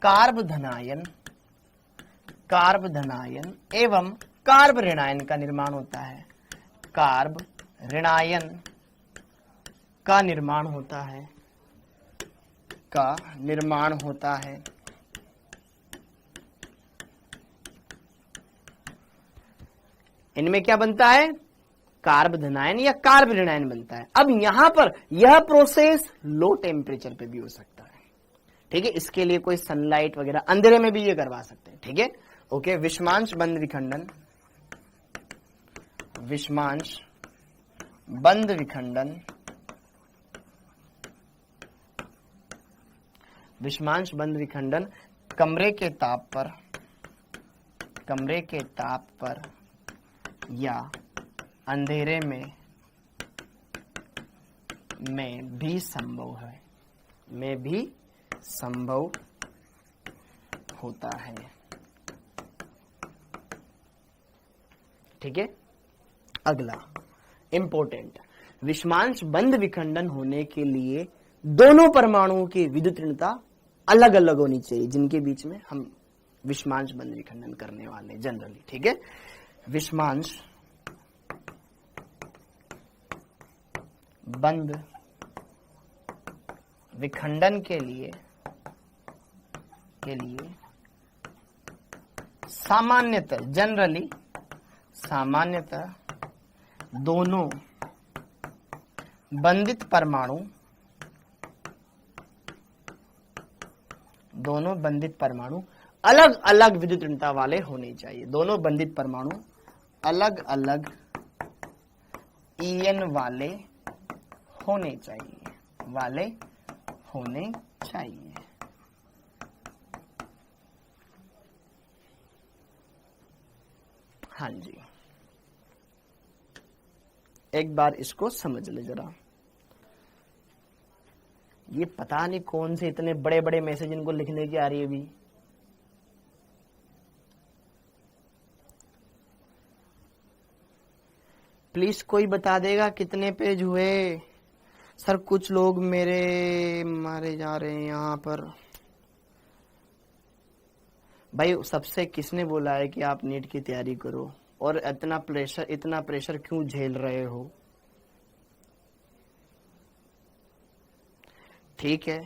Speaker 1: कार्ब धनायन, कार्ब धनायन एवं कार्ब ऋणायन का निर्माण होता है, कार्ब ऋणायन का निर्माण होता है, का निर्माण होता है। इनमें क्या बनता है, कार्ब धनायन या कार्ब ऋणायन बनता है। अब यहां पर यह प्रोसेस लो टेम्परेचर पे भी हो सकता है, ठीक है, इसके लिए कोई सनलाइट वगैरह अंधेरे में भी ये करवा सकते हैं, ठीक है। ओके, विषमांश बंध विखंडन, विषमांश बंध विखंडन, विषमांश बंध विखंडन कमरे के ताप पर, कमरे के ताप पर या अंधेरे में भी संभव है, में भी संभव होता है, ठीक है। अगला इंपॉर्टेंट, विषमांश बंध विखंडन होने के लिए दोनों परमाणुओं की विद्युत ऋणता अलग अलग होनी चाहिए, जिनके बीच में हम विषमांश बंध विखंडन करने वाले जनरली, ठीक है। विषमांश बंध विखंडन के लिए सामान्यतः, जनरली सामान्यतः दोनों बंधित परमाणु, दोनों बंधित परमाणु अलग अलग विद्युत ऋणता वाले होने चाहिए, दोनों बंधित परमाणु अलग अलग EN वाले होने चाहिए, वाले होने चाहिए। हाँ जी, एक बार इसको समझ ले जरा, ये पता नहीं कौन से इतने बड़े बड़े मैसेज इनको लिखने की आ रही है अभी। प्लीज कोई बता देगा कितने पेज हुए, सर कुछ लोग मेरे मारे जा रहे हैं यहाँ पर। भाई सबसे किसने बोला है कि आप नीट की तैयारी करो, और इतना प्रेशर क्यों झेल रहे हो? ठीक है,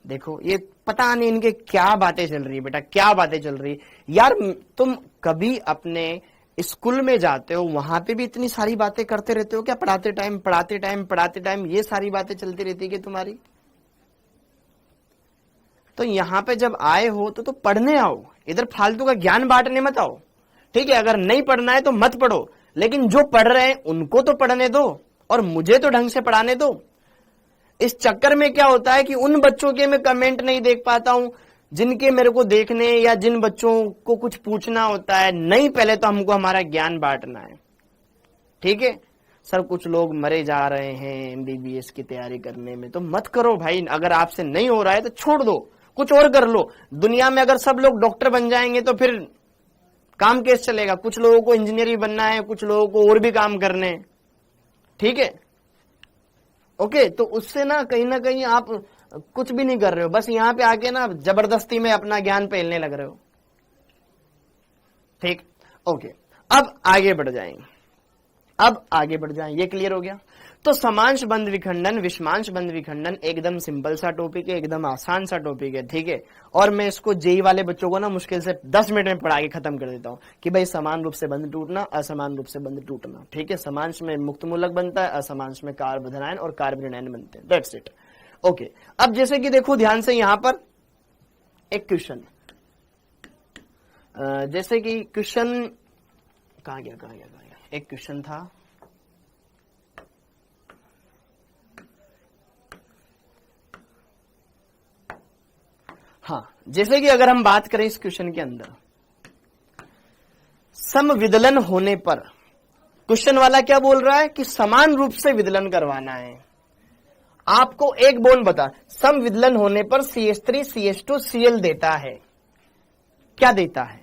Speaker 1: देखो ये पता नहीं इनके क्या बातें चल रही है बेटा, क्या बातें चल रही है यार। तुम कभी अपने स्कूल में जाते हो, वहां पे भी इतनी सारी बातें करते रहते हो क्या? पढ़ाते टाइम ये सारी बातें चलती रहती है कि तुम्हारी? तो यहाँ पे जब आए हो तो पढ़ने आओ, इधर फालतू का ज्ञान बांटने मत आओ। ठीक है, अगर नहीं पढ़ना है तो मत पढ़ो, लेकिन जो पढ़ रहे हैं उनको तो पढ़ने दो और मुझे तो ढंग से पढ़ाने दो। इस चक्कर में क्या होता है कि उन बच्चों के मैं कमेंट नहीं देख पाता हूं जिनके मेरे को देखने, या जिन बच्चों को कुछ पूछना होता है। नहीं, पहले तो हमको हमारा ज्ञान बांटना है। ठीक है सर, कुछ लोग मरे जा रहे हैं एमबीबीएस की तैयारी करने में, तो मत करो भाई। अगर आपसे नहीं हो रहा है तो छोड़ दो, कुछ और कर लो। दुनिया में अगर सब लोग डॉक्टर बन जाएंगे तो फिर काम कैसे चलेगा? कुछ लोगों को इंजीनियर बनना है, कुछ लोगों को और भी काम करने हैं। ठीक है, ओके, तो उससे ना कहीं आप कुछ भी नहीं कर रहे हो, बस यहाँ पे आके ना जबरदस्ती में अपना ज्ञान फैलने लग रहे हो। ठीक, ओके, अब आगे बढ़ जाएं। ये क्लियर हो गया? तो समांश बंध विखंडन, विषमांश बंध विखंडन एकदम सिंपल सा टॉपिक है, एकदम आसान सा टॉपिक है। ठीक है, और मैं इसको जेई वाले बच्चों को ना मुश्किल से 10 मिनट में पढ़ा के खत्म कर देता हूं कि भाई समान रूप से बंध टूटना, असमान रूप से बंध टूटना। ठीक है, समांश में मुक्त मूलक बनता है, असमांश में कार्बोधनायन और कार्बोनिनायन बनते हैं। That's it. ओके, अब जैसे कि देखो ध्यान से, यहां पर एक क्वेश्चन, जैसे कि क्वेश्चन कहां गया, एक क्वेश्चन था, हाँ, जैसे कि अगर हम बात करें इस क्वेश्चन के अंदर, समविदलन होने पर क्वेश्चन वाला क्या बोल रहा है कि समान रूप से विदलन करवाना है। आपको एक बॉन्ड बता, समविदलन होने पर CH3 CH2 Cl देता है। क्या देता है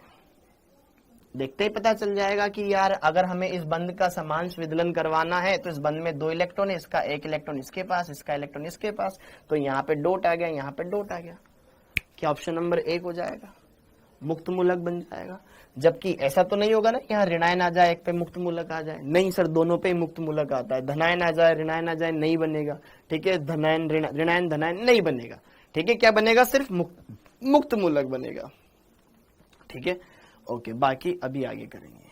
Speaker 1: देखते ही पता चल जाएगा कि यार अगर हमें इस बंध का समांश विदलन करवाना है तो इस बंध में 2 इलेक्ट्रॉन है, इसका 1 इलेक्ट्रॉन इसके पास, इसका इलेक्ट्रॉन इसके पास, तो यहाँ पे डॉट आ गया, यहाँ पे डॉट आ गया। क्या ऑप्शन नंबर 1 हो जाएगा? मुक्त मूलक बन जाएगा। जबकि ऐसा तो नहीं होगा ना, यहाँ ऋणायन आ जाए, एक पे मुक्त मूलक आ जाए। नहीं सर, दोनों पे मुक्त मूलक आता है। धनायन आ जाए, ऋणायन आ जाए, नहीं बनेगा। ठीक है, धनायन ऋणायन धनायन नहीं बनेगा। ठीक है, क्या बनेगा? सिर्फ मुक्त मूलक बनेगा। ठीक है, ओके, बाकी अभी आगे करेंगे।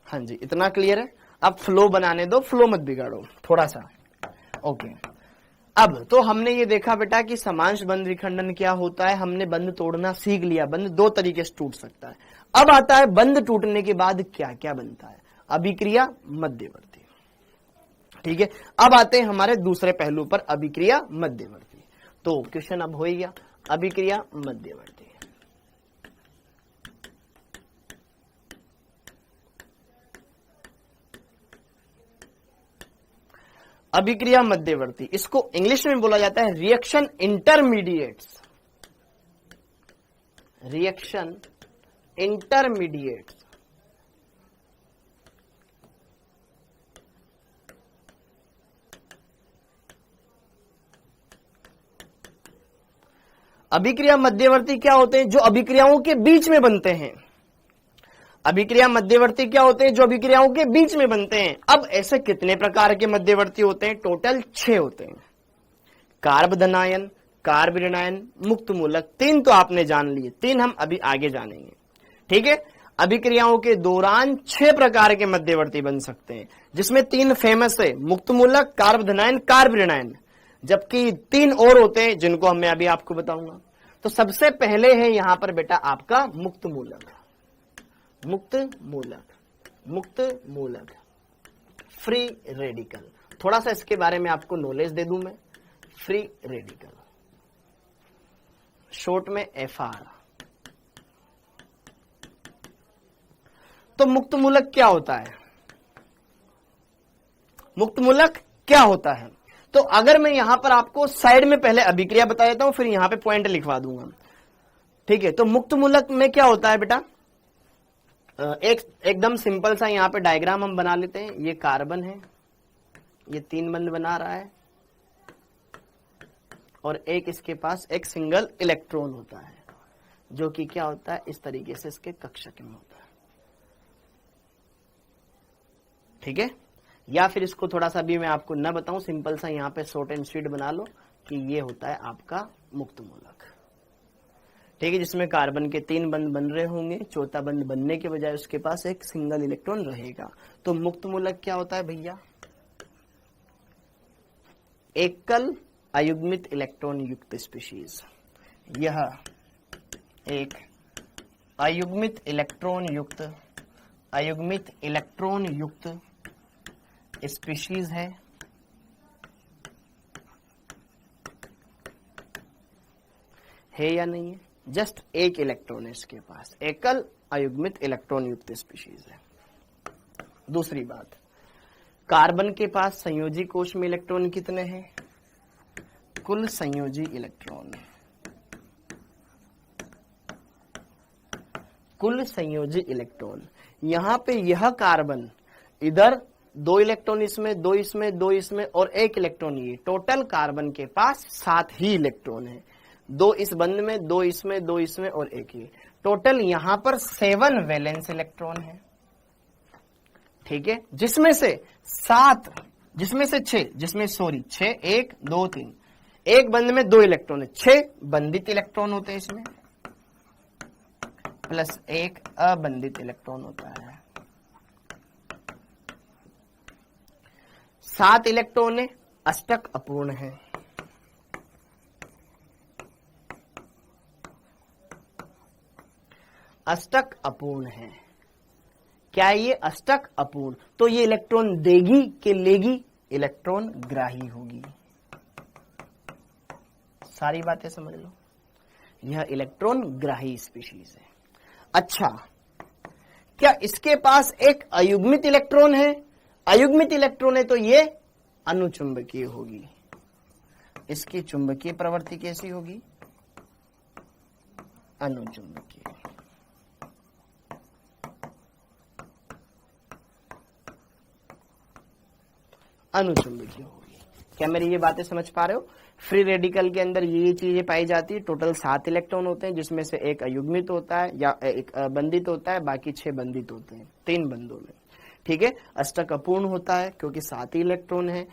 Speaker 1: हाँ जी, इतना क्लियर है? अब फ्लो बनाने दो, फ्लो मत बिगाड़ो थोड़ा सा। ओके, अब तो हमने ये देखा बेटा कि समांश बंध विखंडन क्या होता है, हमने बंध तोड़ना सीख लिया। बंध 2 तरीके से टूट सकता है। अब आता है बंध टूटने के बाद क्या क्या बनता है, अभिक्रिया, मध्यवर्ती। ठीक है, अब आते हैं हमारे दूसरे पहलू पर, अभिक्रिया मध्यवर्ती। तो क्वेश्चन अब हो ही गया, अभिक्रिया मध्यवर्ती। अभिक्रिया मध्यवर्ती, इसको इंग्लिश में बोला जाता है रिएक्शन इंटरमीडिएट्स। Reaction intermediates. अभिक्रिया मध्यवर्ती क्या होते हैं? जो अभिक्रियाओं के बीच में बनते हैं। अभिक्रिया मध्यवर्ती क्या होते हैं? जो अभिक्रियाओं के बीच में बनते हैं। अब ऐसे कितने प्रकार के मध्यवर्ती होते हैं? टोटल 6 होते हैं। कार्बधनायन, कार्बोनिनायन, मुक्त मूलक। 3 तो आपने जान लिए, 3 हम अभी आगे जानेंगे। ठीक है, अभिक्रियाओं के दौरान 6 प्रकार के मध्यवर्ती बन सकते हैं, जिसमें 3 फेमस है, मुक्त मूलक, कार्बोधनायन, कार्बोनिनायन। जबकि 3 और होते हैं जिनको मैं अभी आपको बताऊंगा। तो सबसे पहले है यहां पर बेटा आपका मुक्त मूलक। मुक्त मूलक, फ्री रेडिकल। थोड़ा सा इसके बारे में आपको नॉलेज दे दूं मैं। फ्री रेडिकल, शॉर्ट में FR। तो मुक्त मूलक क्या होता है? मुक्त मूलक क्या होता है? तो अगर मैं यहां पर आपको साइड में पहले अभिक्रिया बता देता हूं, फिर यहां पे पॉइंट लिखवा दूंगा। ठीक है, तो मुक्त मूलक में क्या होता है बेटा? एकदम सिंपल सा यहां पे डायग्राम हम बना लेते हैं। ये कार्बन है, ये 3 बंध बना रहा है और एक इसके पास एक सिंगल इलेक्ट्रॉन होता है जो कि क्या होता है, इस तरीके से इसके कक्षक में होता है। ठीक है, या फिर इसको थोड़ा सा भी मैं आपको न बताऊं, सिंपल सा यहाँ पे शॉर्ट एंड स्वीट बना लो कि ये होता है आपका मुक्त मूलक। ठीक है, जिसमें कार्बन के 3 बंध बन रहे होंगे, चौथा बंध बनने के बजाय उसके पास एक सिंगल इलेक्ट्रॉन रहेगा। तो मुक्त मूलक क्या होता है भैया, एकल अयुग्मित इलेक्ट्रॉन युक्त स्पीशीज। यह एक अयुग्मित इलेक्ट्रॉन युक्त स्पीशीज है या नहीं है? जस्ट एक इलेक्ट्रॉन है इसके पास, एकल अयुग्मित इलेक्ट्रॉन युक्त स्पीशीज है। दूसरी बात, कार्बन के पास संयोजी कोश में इलेक्ट्रॉन कितने हैं? कुल संयोजी इलेक्ट्रॉन, कुल संयोजी इलेक्ट्रॉन। यहां पे यह कार्बन इधर 2 इलेक्ट्रॉन इसमें, 2 इसमें, 2 इसमें और 1 इलेक्ट्रॉन, ये टोटल कार्बन के पास 7 ही इलेक्ट्रॉन है। 2 इस बंध में, 2 इसमें, 2 इसमें और 1 ये, टोटल यहां पर 7 वैलेंस इलेक्ट्रॉन है। ठीक है, जिसमें से 7, जिसमें से 6, जिसमें सॉरी 6, 1 2 3, एक बंध में 2 इलेक्ट्रॉन है, 6 बंधित इलेक्ट्रॉन होते हैं इसमें, प्लस 1 अबंधित इलेक्ट्रॉन होता है। 7 इलेक्ट्रॉन है, अष्टक अपूर्ण है। अष्टक अपूर्ण है। क्या ये अष्टक अपूर्ण? तो ये इलेक्ट्रॉन देगी कि लेगी? इलेक्ट्रॉन ग्राही होगी। सारी बातें समझ लो, यह इलेक्ट्रॉन ग्राही स्पीशीज है। अच्छा, क्या इसके पास एक अयुग्मित इलेक्ट्रॉन है? अयुग्मित इलेक्ट्रॉन है तो ये अनुचुंबकीय होगी। इसकी चुंबकीय प्रवृत्ति कैसी होगी? अनुचुंबकीय। अनुचुंबकीय होगी। क्या मेरी ये बातें समझ पा रहे हो? फ्री रेडिकल के अंदर ये चीजें पाई जाती है। टोटल 7 इलेक्ट्रॉन होते हैं, जिसमें से एक अयुग्मित होता है या एक बंधित होता है, बाकी 6 बंधित होते हैं 3 बंधों में। ठीक है, अष्टक अपूर्ण होता है क्योंकि 7 ही इलेक्ट्रॉन है,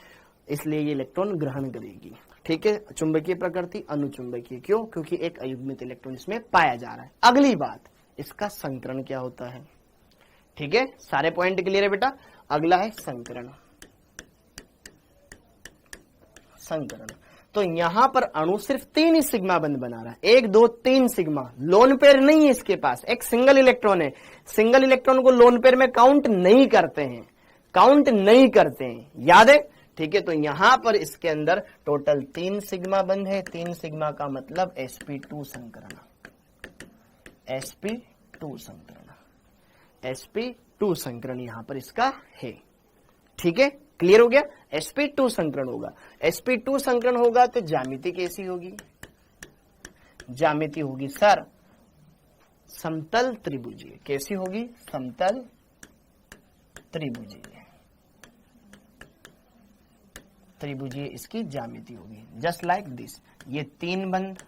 Speaker 1: इसलिए ये इलेक्ट्रॉन ग्रहण करेगी। ठीक है, चुंबकीय प्रकृति, अनुचुंबकीय। क्यों? क्योंकि एक अयुग्मित इलेक्ट्रॉन इसमें पाया जा रहा है। अगली बात, इसका संकरण क्या होता है? ठीक है, सारे पॉइंट क्लियर है बेटा? अगला है संकरण। संकरण, तो यहां पर अणु सिर्फ 3 ही सिग्मा बंध बना रहा है, 1 2 3 सिग्मा। लोन पेयर नहीं है इसके पास, एक सिंगल इलेक्ट्रॉन है। सिंगल इलेक्ट्रॉन को लोन पेयर में काउंट नहीं करते हैं, काउंट नहीं करते हैं, याद है? ठीक है, तो यहां पर इसके अंदर टोटल 3 सिग्मा बंध है। 3 सिग्मा का मतलब sp2 संकरण, sp2 संकरण, sp2 संकरण यहां पर इसका है। ठीक है, क्लियर हो गया? sp2 संकरण होगा। sp2 संकरण होगा तो ज्यामिति कैसी होगी? ज्यामिति होगी सर समतल त्रिभुजीय। कैसी होगी? समतल त्रिभुजीय। त्रिभुजीय इसकी ज्यामिति होगी, जस्ट लाइक दिस। ये 3 बंध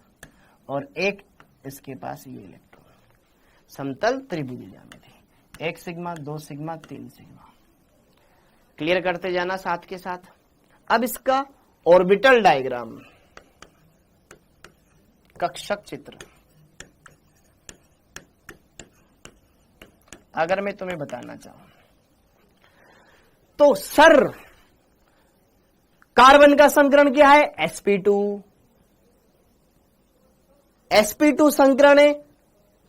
Speaker 1: और एक इसके पास ये इलेक्ट्रॉन, समतल त्रिभुजीय ज्यामिति। 1 सिग्मा, 2 सिग्मा, 3 सिग्मा। क्लियर करते जाना साथ के साथ। अब इसका ऑर्बिटल डायग्राम, कक्षक चित्र, अगर मैं तुम्हें बताना चाहूं तो सर कार्बन का संकरण क्या है? sp2। sp2 संकरण है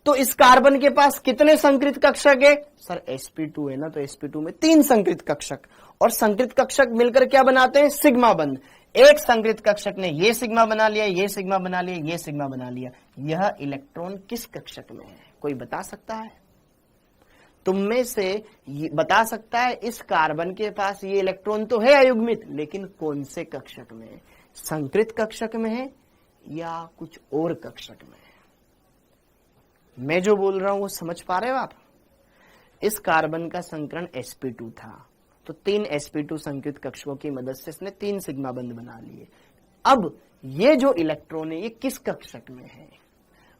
Speaker 1: तो इस कार्बन के पास कितने संकृत कक्षक है? सर sp2 है ना, तो sp2 में 3 संकृत कक्षक, और संकृत कक्षक मिलकर क्या बनाते हैं? सिग्मा बंध। एक संकृत कक्षक ने ये सिग्मा बना लिया, ये सिग्मा बना लिया, ये सिग्मा बना लिया। यह इलेक्ट्रॉन किस कक्षक में है? कोई बता सकता है? तुम में से बता सकता है इस कार्बन के पास ये इलेक्ट्रॉन तो है अयुग्मित, लेकिन कौन से कक्षक में है? संकृत कक्षक में है या कुछ और कक्षक में है? मैं जो बोल रहा हूं वो समझ पा रहे हो आप? इस कार्बन का संकरण sp2 था, तो 3 sp2 संकृत कक्षकों की मदद से इसने 3 सिग्मा बंध बना लिए। अब ये जो इलेक्ट्रॉन है ये किस कक्षक में है?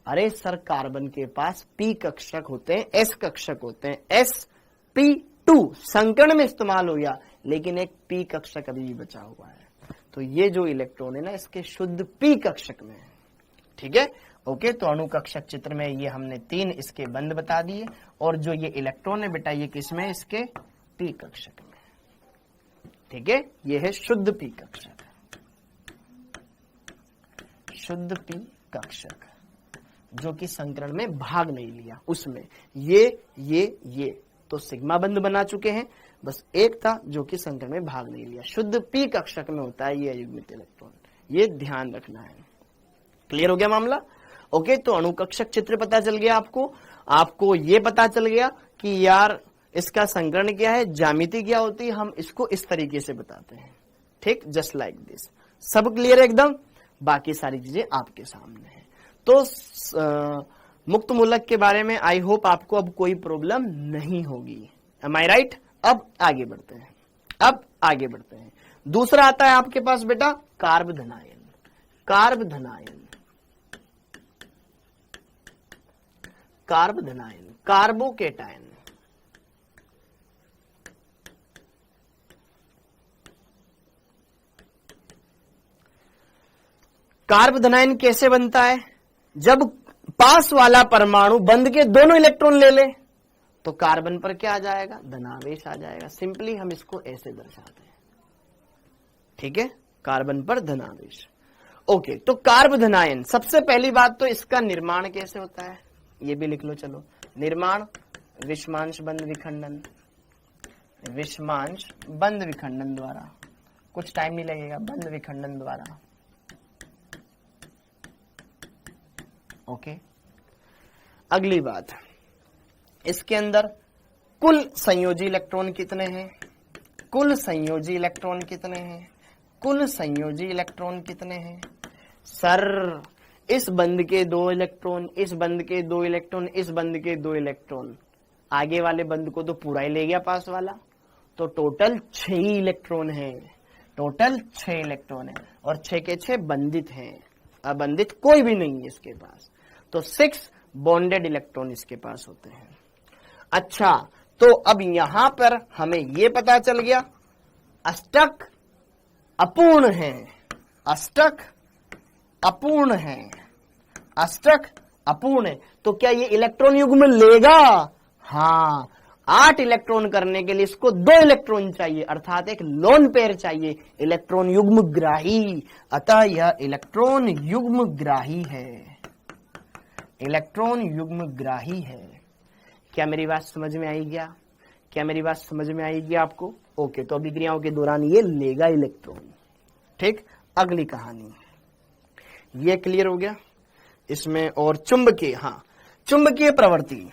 Speaker 1: अरे सर, कार्बन के पास p कक्षक होते हैं, s कक्षक होते हैं, sp2 संकरण में इस्तेमाल हो गया, लेकिन एक p कक्षक अभी भी बचा हुआ है। तो ये जो इलेक्ट्रॉन है ना, इसके शुद्ध p कक्षक में है। ठीक है, ओके। तो अणु कक्षक चित्र में ये हमने 3 इसके बंध बता दिए, और जो ये इलेक्ट्रॉन है बेटा, ये किसमें? इसके p कक्षक में। ठीक है, ये है शुद्ध p कक्षक, शुद्ध p कक्षक जो कि संकरण में भाग नहीं लिया। उसमें ये तो सिग्मा बंध बना चुके हैं, बस एक था जो कि संकरण में भाग नहीं लिया। शुद्ध p कक्षक में होता है ये अयुग्मित इलेक्ट्रॉन, ये ध्यान रखना है। क्लियर हो गया मामला? ओके, तो अणु कक्षक चित्र पता चल गया आपको ये पता चल गया कि यार इसका संकरण क्या है, ज्यामिति क्या होती है, हम इसको इस तरीके से बताते हैं। ठीक, जस्ट लाइक दिस। सब क्लियर है एकदम? बाकी सारी चीजें आपके सामने है। तो मुक्त मूलक के बारे में आई होप आपको अब कोई प्रॉब्लम नहीं होगी। एम आई राइट? अब आगे बढ़ते हैं। दूसरा आता है आपके पास बेटा कार्बधनायन। कार्बोकेटायन। कार्बधनायन कैसे बनता है? जब पास वाला परमाणु बंध के दोनों इलेक्ट्रॉन ले ले तो कार्बन पर क्या आ जाएगा? धनावेश आ जाएगा। सिंपली हम इसको ऐसे दर्शाते हैं। ठीक है, कार्बन पर धनावेश। ओके, तो कार्बधनायन, सबसे पहली बात तो इसका निर्माण कैसे होता है ये भी लिख लो। चलो, निर्माण विषमांश बंध विखंडन, विषमांश बंध विखंडन द्वारा, कुछ टाइम नहीं लगेगा, बंध विखंडन द्वारा। ओके, अगली बात, इसके अंदर कुल संयोजी इलेक्ट्रॉन कितने हैं? सर, इस बंध के 2 इलेक्ट्रॉन, इस बंध के 2 इलेक्ट्रॉन, इस बंध के 2 इलेक्ट्रॉन, आगे वाले बंध को तो पूरा ही ले गया पास वाला, तो टोटल 6 इलेक्ट्रॉन है। और 6 के 6 बंधित हैं, अबंधित कोई भी नहीं है इसके पास। तो 6 बॉन्डेड इलेक्ट्रॉन इसके पास होते हैं। अच्छा, तो अब यहां पर हमें यह पता चल गया अष्टक अपूर्ण है। तो क्या ये इलेक्ट्रॉन युग्म लेगा? हाँ, 8 इलेक्ट्रॉन करने के लिए इसको 2 इलेक्ट्रॉन चाहिए, अर्थात एक लोन पेयर चाहिए, इलेक्ट्रॉन युग्म ग्राही। अतः यह इलेक्ट्रॉन युग्म ग्राही है। क्या मेरी बात समझ में आएगी आपको? ओके, तो अभिक्रियाओं के दौरान ये लेगा इलेक्ट्रॉन। ठीक, अगली कहानी, ये क्लियर हो गया। इसमें और चुंबकीय प्रवृत्ति,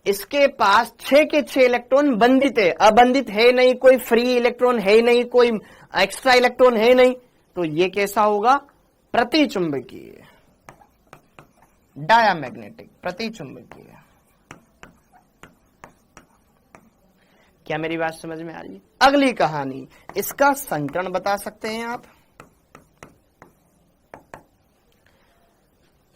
Speaker 1: इसके पास 6 के 6 इलेक्ट्रॉन बंधित है, अबंधित है नहीं, कोई फ्री इलेक्ट्रॉन है नहीं, कोई एक्स्ट्रा इलेक्ट्रॉन है नहीं। तो ये कैसा होगा? प्रतिचुंबकीय, डायामैग्नेटिक, प्रतिचुंबकीय। क्या मेरी बात समझ में आ रही है? अगली कहानी, इसका संकरण बता सकते हैं आप?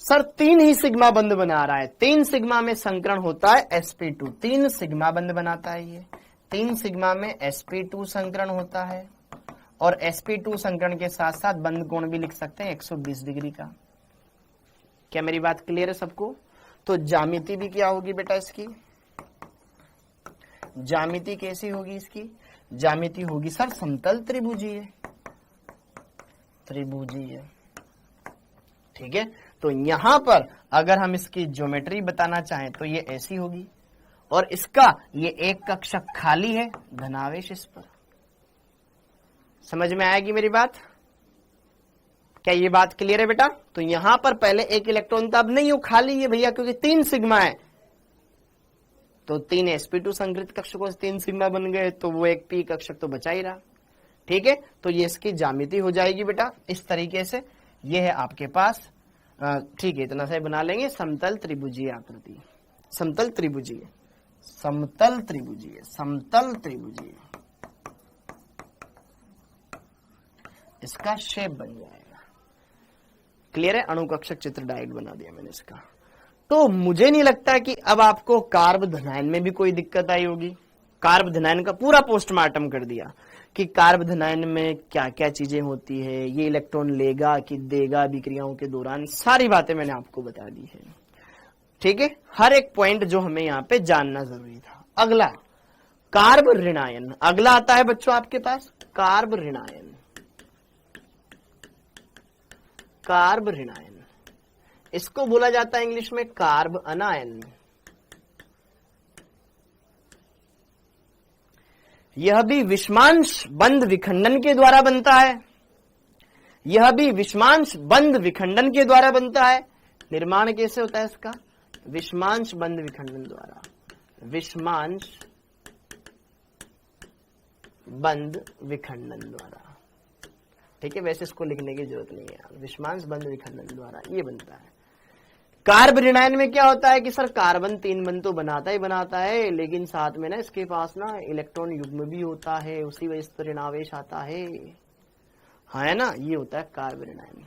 Speaker 1: सर 3 ही सिग्मा बंध बना रहा है, 3 सिग्मा में संकरण होता है sp2, 3 सिग्मा बंध बनाता है ये, 3 सिग्मा में sp2 संकरण होता है, और sp2 संकरण के साथ साथ बंध कोण भी लिख सकते हैं 120 डिग्री का। क्या मेरी बात क्लियर है सबको? तो ज्यामिति भी क्या होगी बेटा इसकी? ज्यामिति कैसी होगी इसकी? ज्यामिति होगी सर समतल त्रिभुजीय। ठीक है, तो यहां पर अगर हम इसकी ज्योमेट्री बताना चाहें तो ये ऐसी होगी, और इसका ये एक कक्षक खाली है, धनावेश इस पर। समझ में आएगी मेरी बात? क्या ये बात क्लियर है बेटा? तो यहां पर पहले एक इलेक्ट्रॉन था, अब नहीं, वो खाली है भैया, क्योंकि 3 सिग्मा है, तो 3 sp2 संकृत कक्षकों से 3 सिग्मा बन गए, तो वो एक p कक्षक तो बचा ही रहा। ठीक है, तो ये इसकी ज्यामिति हो जाएगी बेटा इस तरीके से। ये है आपके पास ठीक है, इतना सा बना लेंगे। समतल त्रिभुजीय आकृति, समतल त्रिभुजीय, समतल त्रिभुजीय, समतल त्रिभुजीय, इसका शेप बन जाएगा। क्लियर है? अणुकक्षक चित्र डायरेक्ट बना दिया मैंने इसका। तो मुझे नहीं लगता कि अब आपको कार्ब धनायन में भी कोई दिक्कत आई होगी। कार्ब धनायन का पूरा पोस्टमार्टम कर दिया कि कार्ब धनायन में क्या क्या चीजें होती है, ये इलेक्ट्रॉन लेगा कि देगा विक्रियाओं के दौरान, सारी बातें मैंने आपको बता दी है। ठीक है, हर एक पॉइंट जो हमें यहाँ पे जानना जरूरी था। अगला कार्ब ऋणायन, अगला आता है बच्चों आपके पास कार्ब ऋणायन, कार्ब ऋणायन, इसको बोला जाता है इंग्लिश में कार्ब अनायन। यह भी विषमांश बंध विखंडन के द्वारा बनता है, यह भी विषमांश बंध विखंडन के द्वारा बनता है। निर्माण कैसे होता है इसका? विषमांश बंध विखंडन द्वारा, विषमांश बंध विखंडन द्वारा। ठीक है, वैसे इसको लिखने की जरूरत नहीं है, विषमांश बंध विखंडन द्वारा ये बनता है। कार्ब ऋणायन में क्या होता है कि सर कार्बन 3 बंध तो बनाता ही बनाता है, लेकिन साथ में ना इसके पास ना इलेक्ट्रॉन युग्म भी होता है, उसी वजह से ऋणावेश आता है है ना, ये होता है कार्ब ऋणायन।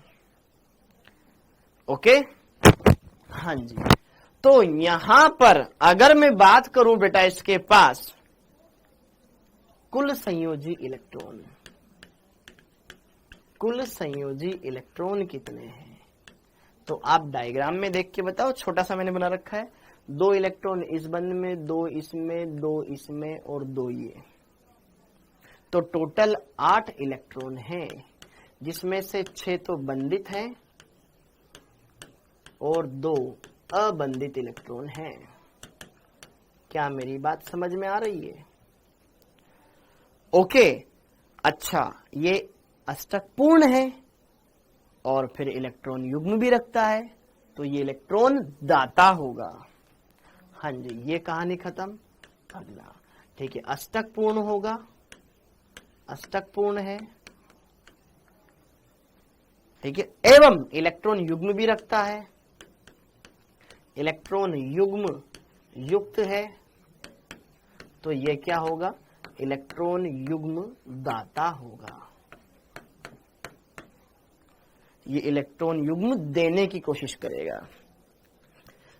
Speaker 1: ओके, हाँ जी। तो यहां पर अगर मैं बात करूं बेटा, इसके पास कुल संयोजी इलेक्ट्रॉन, कुल संयोजी इलेक्ट्रॉन कितने हैं? तो आप डायग्राम में देख के बताओ, छोटा सा मैंने बना रखा है। 2 इलेक्ट्रॉन इस बंध में, 2 इसमें, 2 इसमें और 2 ये, तो टोटल 8 इलेक्ट्रॉन हैं, जिसमें से 6 तो बंधित हैं और 2 अबंधित इलेक्ट्रॉन हैं। क्या मेरी बात समझ में आ रही है? ओके, अच्छा, ये अष्टक पूर्ण है और फिर इलेक्ट्रॉन युग्म भी रखता है, तो ये इलेक्ट्रॉन दाता होगा। हाँ जी, ये कहानी खत्म। अगला, ठीक है, अष्टक पूर्ण होगा, अष्टक पूर्ण है, ठीक है, एवं इलेक्ट्रॉन युग्म भी रखता है, इलेक्ट्रॉन युग्म युक्त है, तो ये क्या होगा? इलेक्ट्रॉन युग्म दाता होगा। ये इलेक्ट्रॉन युग्म देने की कोशिश करेगा।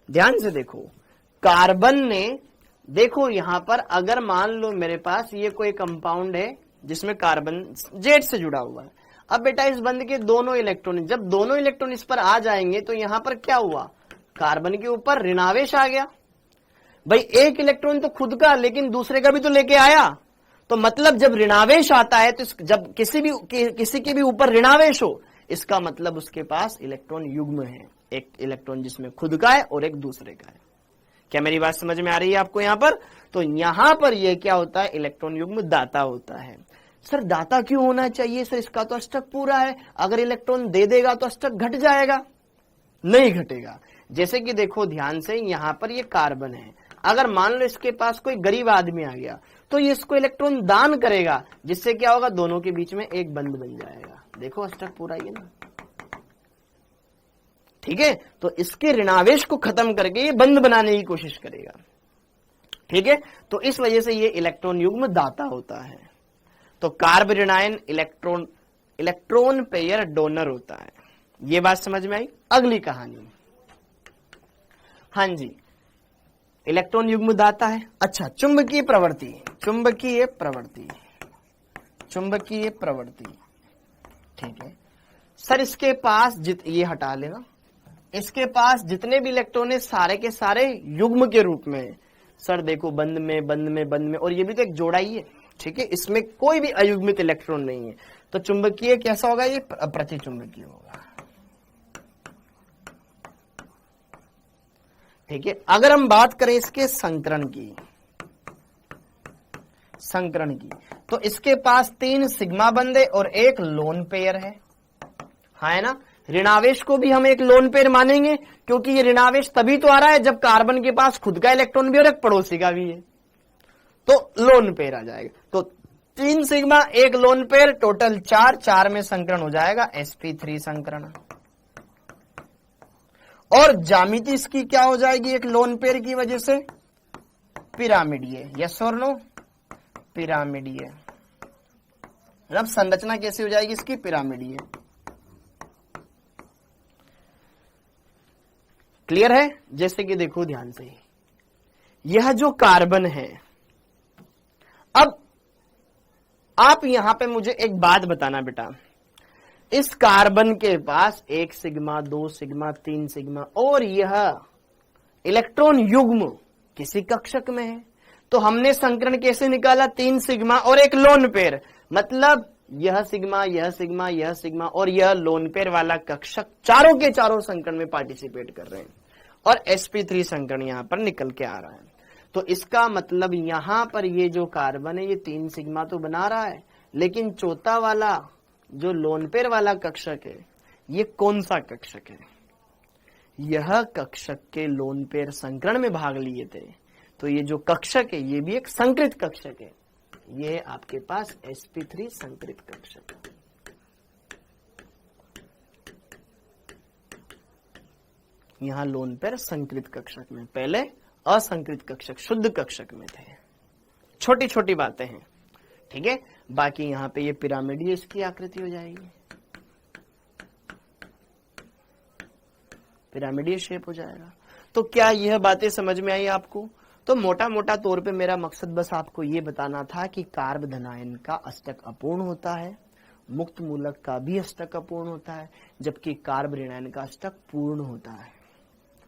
Speaker 1: ध्यान से देखो, कार्बन ने, देखो यहां पर अगर मान लो मेरे पास ये कोई कंपाउंड है जिसमें कार्बन जेड से जुड़ा हुआ है। अब बेटा इस बंध के दोनों इलेक्ट्रॉन, जब दोनों इलेक्ट्रॉन इस पर आ जाएंगे तो यहां पर क्या हुआ? कार्बन के ऊपर ऋणावेश आ गया। भाई एक इलेक्ट्रॉन तो खुद का, लेकिन दूसरे का भी तो लेके आया। तो मतलब जब ऋणावेश आता है, तो जब किसी के भी ऊपर ऋणावेश हो, इसका मतलब उसके पास इलेक्ट्रॉन युग्म है, एक इलेक्ट्रॉन जिसमें खुद का है और एक दूसरे का है। क्या मेरी बात समझ में आ रही है आपको यहां पर? तो यहां पर यह क्या होता है? इलेक्ट्रॉन युग्म दाता होता है। सर दाता क्यों होना चाहिए? सर इसका तो अष्टक पूरा है, अगर इलेक्ट्रॉन दे देगा तो अष्टक घट जाएगा। नहीं घटेगा। जैसे कि देखो ध्यान से, यहां पर ये कार्बन है, अगर मान लो इसके पास कोई गरीब आदमी आ गया तो ये इसको इलेक्ट्रॉन दान करेगा, जिससे क्या होगा? दोनों के बीच में एक बंध बन जाएगा। देखो अष्टक पूरा ही है ना, ठीक है। तो इसके ऋणावेश को खत्म करके ये बंध बनाने की कोशिश करेगा, ठीक है। तो इस वजह से ये इलेक्ट्रॉन युग्म दाता होता है। तो कार्ब ऋणायन इलेक्ट्रॉन पेयर डोनर होता है। ये बात समझ में आई? अगली कहानी, हाँ जी, इलेक्ट्रॉन युग्म दाता है। अच्छा, चुंबकीय प्रवृत्ति, चुंबकीय प्रवृत्ति, चुंबकीय प्रवृत्ति, ठीक है। सर इसके पास ये हटा लेना, इसके पास जितने भी इलेक्ट्रॉन है सारे के सारे युग्म के रूप में। सर देखो बंध में, बंध में, बंध में, और ये भी तो एक जोड़ा ही है, ठीक है। इसमें कोई भी अयुग्मित इलेक्ट्रॉन नहीं है। तो चुंबकीय कैसा होगा? ये प्रतिचुंबकीय होगा, ठीक है। अगर हम बात करें इसके संकरण की, संकरण की, तो इसके पास 3 सिग्मा बंध है और एक लोन पेयर है ना। ऋणावेश को भी हम एक लोन पेयर मानेंगे, क्योंकि ये ऋणावेश तभी तो आ रहा है जब कार्बन के पास खुद का इलेक्ट्रॉन भी और एक पड़ोसी का भी है, तो लोन पेयर आ जाएगा। तो 3 सिग्मा, एक लोन पेयर, टोटल 4 में संकरण हो जाएगा sp3 संकरण, और ज्यामिति इसकी क्या हो जाएगी एक लोन पेयर की वजह से, पिरामिडीय। यस और नो, पिरामिडीय। अब संरचना कैसी हो जाएगी इसकी, पिरामिडीय। क्लियर है? जैसे कि देखो ध्यान से, यह जो कार्बन है, अब आप यहां पे मुझे एक बात बताना बेटा, इस कार्बन के पास 1 सिग्मा 2 सिग्मा 3 सिग्मा और यह इलेक्ट्रॉन युग्म किसी कक्षक में है, तो हमने संकरण कैसे निकाला, 3 सिग्मा और एक लोन पेयर, मतलब यह सिग्मा यह सिग्मा यह सिग्मा और यह लोन पेयर वाला कक्षक चारों के चारों संकरण में पार्टिसिपेट कर रहे हैं और sp3 संकरण यहां पर निकल के आ रहा है। तो इसका मतलब यहां पर ये जो कार्बन है ये 3 सिग्मा तो बना रहा है, लेकिन चौथा वाला जो लोन पेयर वाला कक्षक है ये कौन सा कक्षक है, यह कक्षक के लोन पेयर संकरण में भाग लिए थे। तो ये जो कक्षक है ये भी एक संकृत कक्षक है, ये आपके पास sp3 संकृत कक्षक है। यहां लोन पेयर संकृत कक्षक में, पहले असंकृत कक्षक शुद्ध कक्षक में थे। छोटी छोटी बातें हैं, ठीक है। बाकी यहां पे ये पिरामिडीय इसकी आकृति हो जाएगी, पिरामिडीय शेप हो जाएगा। तो क्या यह बातें समझ में आई आपको? तो मोटा मोटा तौर पे मेरा मकसद बस आपको ये बताना था कि कार्ब धनायन का अष्टक अपूर्ण होता है, मुक्त मूलक का भी अष्टक अपूर्ण होता है, जबकि कार्ब ऋणायन का अष्टक पूर्ण होता है।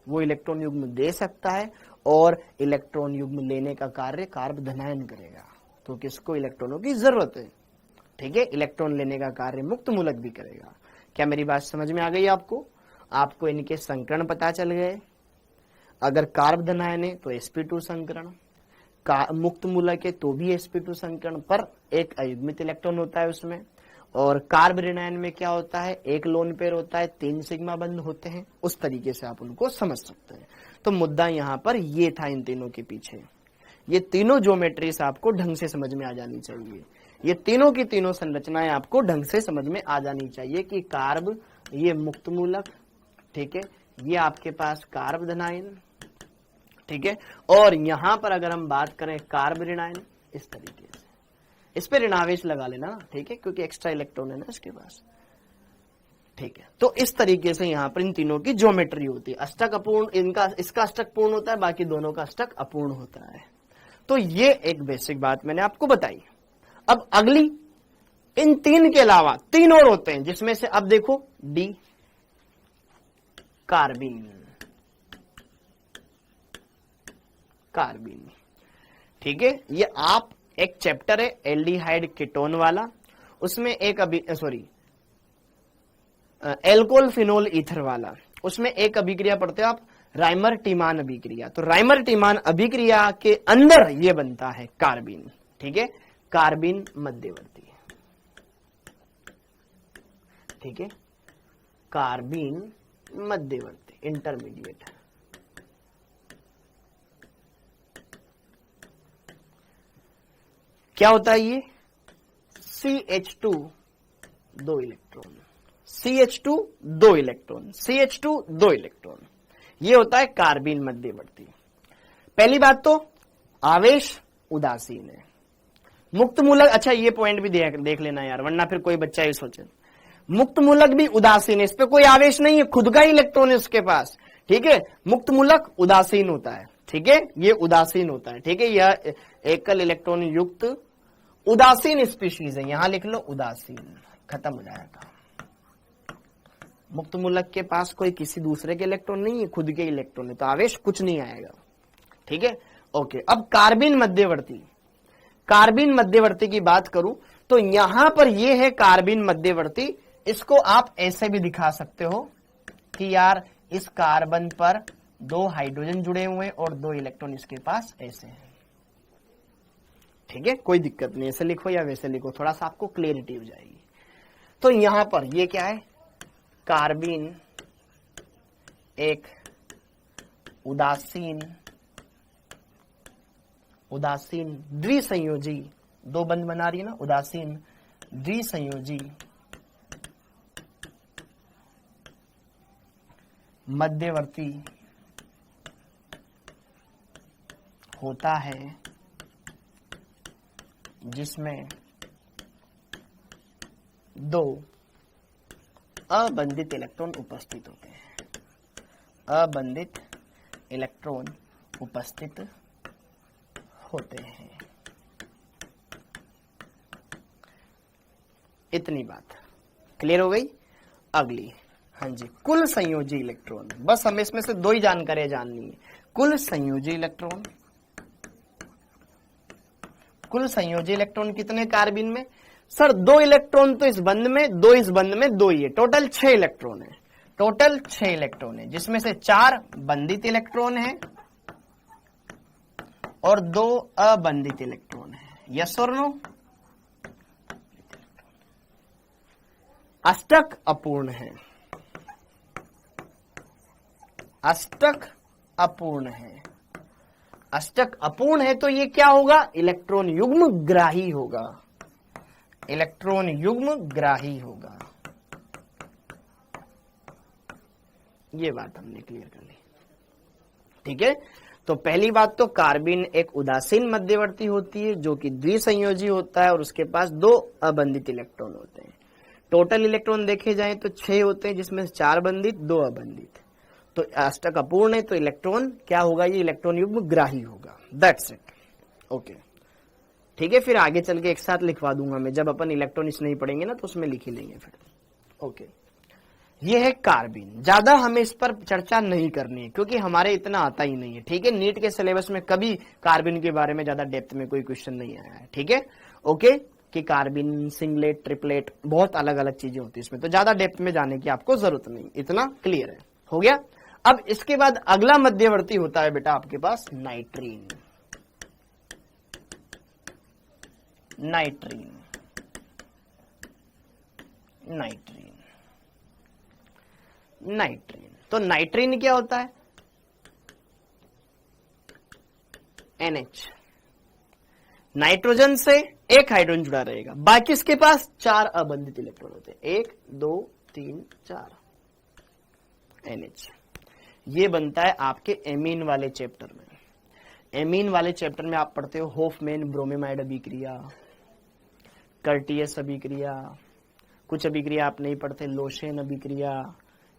Speaker 1: वो इलेक्ट्रॉन युग्म दे सकता है और इलेक्ट्रॉन युग्म लेने का कार्य कार्ब धनायन करेगा। तो किसको इलेक्ट्रॉनों की जरूरत है, ठीक है, इलेक्ट्रॉन लेने का कार्य मुक्त मूलक भी करेगा। क्या मेरी बात समझ में आ गई आपको? आपको इनके संकरण पता चल गए। अगर कार्ब धनायन है तो sp2 संकरण, मुक्त मूलक है तो भी sp2 संकरण, पर एक अयुग्मित इलेक्ट्रॉन होता है उसमें। और कार्ब ऋणायन में क्या होता है, एक लोन पेयर होता है, 3 सिग्मा बंध होते हैं। उस तरीके से आप उनको समझ सकते हैं। तो मुद्दा यहां पर ये था इन तीनों के पीछे। ये तीनों ज्योमेट्रीज आपको ढंग से समझ में आ जानी चाहिए, ये तीनों की तीनों संरचनाएं आपको ढंग से समझ में आ जानी चाहिए कि कार्ब ये मुक्त मूलक, ठीक है, ये आपके पास कार्ब धनायन, ठीक है, और यहां पर अगर हम बात करें कार्ब ऋणायन, इस तरीके से इस पे ऋणावेश लगा लेना, ठीक है, क्योंकि एक्स्ट्रा इलेक्ट्रॉन है ना इसके पास, ठीक है। तो इस तरीके से यहां पर इन तीनों की ज्योमेट्री होती है। अष्टक अपूर्ण, इनका इसका अष्टक पूर्ण होता है, बाकी दोनों का अष्टक अपूर्ण होता है। तो ये एक बेसिक बात मैंने आपको बताई। अब अगली, इन 3 के अलावा 3 और होते हैं, जिसमें से अब देखो डी कार्बिन, कार्बिन, ठीक है। ये आप एक चैप्टर है एल्डिहाइड कीटोन वाला, उसमें एक एल्कोहल फिनोल ईथर वाला, उसमें एक अभिक्रिया पढ़ते हो आप, राइमर टीमान अभिक्रिया। तो राइमर टीमान अभिक्रिया के अंदर ये बनता है कार्बिन, ठीक है, कार्बिन मध्यवर्ती, ठीक है, कार्बिन मध्यवर्ती, इंटरमीडिएट। क्या होता है ये, CH2 2 electron, CH2 2 electron, CH2 2 electron, ये होता है कार्बिन मध्यवर्ती। पहली बात तो आवेश उदासीन है, मुक्त मूलक, अच्छा ये पॉइंट भी देख लेना यार, वरना फिर कोई बच्चा ये सोचे मुक्त मूलक भी उदासीन है, इस पे कोई आवेश नहीं है, खुद का ही इलेक्ट्रॉन है उसके पास, ठीक है। मुक्त मूलक उदासीन होता है, ठीक है, ये उदासीन होता है, ठीक है, यह एकल इलेक्ट्रॉन युक्त उदासीन स्पीशीज है, यहां लिख लो उदासीन, खत्म हो जाएगा। मुक्त मूलक के पास कोई किसी दूसरे के इलेक्ट्रॉन नहीं है, खुद के इलेक्ट्रॉन है, तो आवेश कुछ नहीं आएगा, ठीक है, ओके। अब कार्बिन मध्यवर्ती, कार्बिन मध्यवर्ती की बात करूं तो यहां पर यह है कार्बिन मध्यवर्ती। इसको आप ऐसे भी दिखा सकते हो कि यार इस कार्बन पर 2 हाइड्रोजन जुड़े हुए और 2 इलेक्ट्रॉन इसके पास ऐसे हैं, ठीक है, कोई दिक्कत नहीं, ऐसे लिखो या वैसे लिखो, थोड़ा सा आपको क्लियरिटी हो जाएगी। तो यहां पर ये क्या है, कार्बिन एक उदासीन द्विसंयोजी, 2 बंध बना रही है ना, उदासीन द्विसंयोजी मध्यवर्ती होता है जिसमें दो अबंधित इलेक्ट्रॉन उपस्थित होते हैं। अबंधित इलेक्ट्रॉन उपस्थित होते हैं। इतनी बात क्लियर हो गई। अगली, हाँ जी, कुल संयोजी इलेक्ट्रॉन। बस हमें इसमें से दो ही जानकारियां जाननी है। कुल संयोजी इलेक्ट्रॉन, कुल संयोजी इलेक्ट्रॉन कितने कार्बिन में? सर 2 इलेक्ट्रॉन तो इस बंध में, 2 इस बंध में, 2 ये, टोटल 6 इलेक्ट्रॉन है। टोटल 6 इलेक्ट्रॉन है, जिसमें से 4 बंधित इलेक्ट्रॉन है और 2 अबंधित इलेक्ट्रॉन है। यस और नो? अष्टक अपूर्ण है, अष्टक अपूर्ण है। अष्टक अपूर्ण है तो ये क्या होगा? इलेक्ट्रॉन युग्म ग्राही होगा। इलेक्ट्रॉन युग्म ग्राही होगा। ये बात हमने क्लियर कर ली। ठीक है, तो पहली बात तो कार्बिन एक उदासीन मध्यवर्ती होती है जो कि द्विसंयोजी होता है और उसके पास 2 अबंधित इलेक्ट्रॉन होते हैं। टोटल इलेक्ट्रॉन देखे जाएं तो 6 होते हैं, जिसमें 4 बंधित, 2 अबंधित। तो अष्टक अपूर्ण है तो इलेक्ट्रॉन क्या होगा? ये इलेक्ट्रॉन युग्म ग्राही होगा। That's it. ओके, ठीक है, फिर आगे चल के एक साथ लिखवा दूंगा मैं। जब अपन इलेक्ट्रॉनिक्स नहीं पढ़ेंगे ना तो उसमें लिख ही लेंगे फिर। ओके, ये है कार्बिन। ज्यादा हमें इस पर चर्चा नहीं करनी है क्योंकि हमारे इतना आता ही नहीं है। ठीक है, नीट के सिलेबस में कभी कार्बिन के बारे में ज्यादा डेप्थ में कोई क्वेश्चन नहीं आया है। ठीक है, ओके, कि कार्बिन, सिंगलेट, ट्रिपलेट, बहुत अलग अलग चीजें होती है इसमें, तो ज्यादा डेप्थ में जाने की आपको जरूरत नहीं। इतना क्लियर है? हो गया। अब इसके बाद अगला मध्यवर्ती होता है बेटा आपके पास नाइट्रीन। नाइट्रीन, नाइट्रीन, नाइट्रीन। तो नाइट्रीन क्या होता है? NH। नाइट्रोजन से एक हाइड्रोजन जुड़ा रहेगा, बाकी इसके पास 4 अबंधित इलेक्ट्रॉन होते हैं। 1 2 3 4 NH। ये बनता है आपके एमीन वाले चैप्टर में। एमीन वाले चैप्टर में आप पढ़ते हो होफमैन ब्रोमेमाइड अभिक्रिया, कर्टियस अभिक्रिया, कुछ अभिक्रिया आप नहीं पढ़ते, लोशेन अभिक्रिया,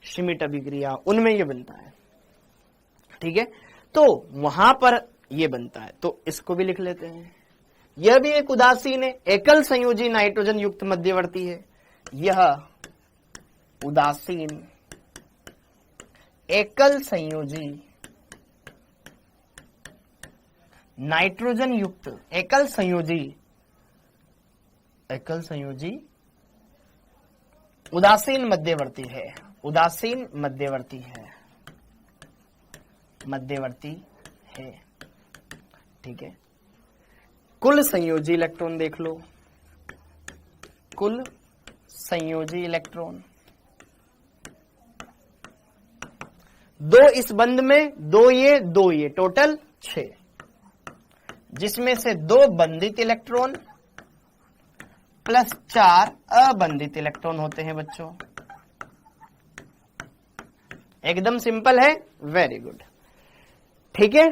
Speaker 1: श्मिट अभिक्रिया, उनमें ये बनता है। ठीक है, तो वहां पर ये बनता है, तो इसको भी लिख लेते हैं। यह भी एक उदासीन है, एकल संयोजी नाइट्रोजन युक्त मध्यवर्ती है। यह उदासीन एकल संयोजी नाइट्रोजन युक्त एकल संयोजी उदासीन मध्यवर्ती है। उदासीन मध्यवर्ती है। ठीक है, कुल संयोजी इलेक्ट्रॉन देख लो। कुल संयोजी इलेक्ट्रॉन 2 इस बंध में, 2 ये, टोटल 6, जिसमें से 2 बंधित इलेक्ट्रॉन प्लस 4 अबंधित इलेक्ट्रॉन होते हैं बच्चों। एकदम सिंपल है, वेरी गुड। ठीक है,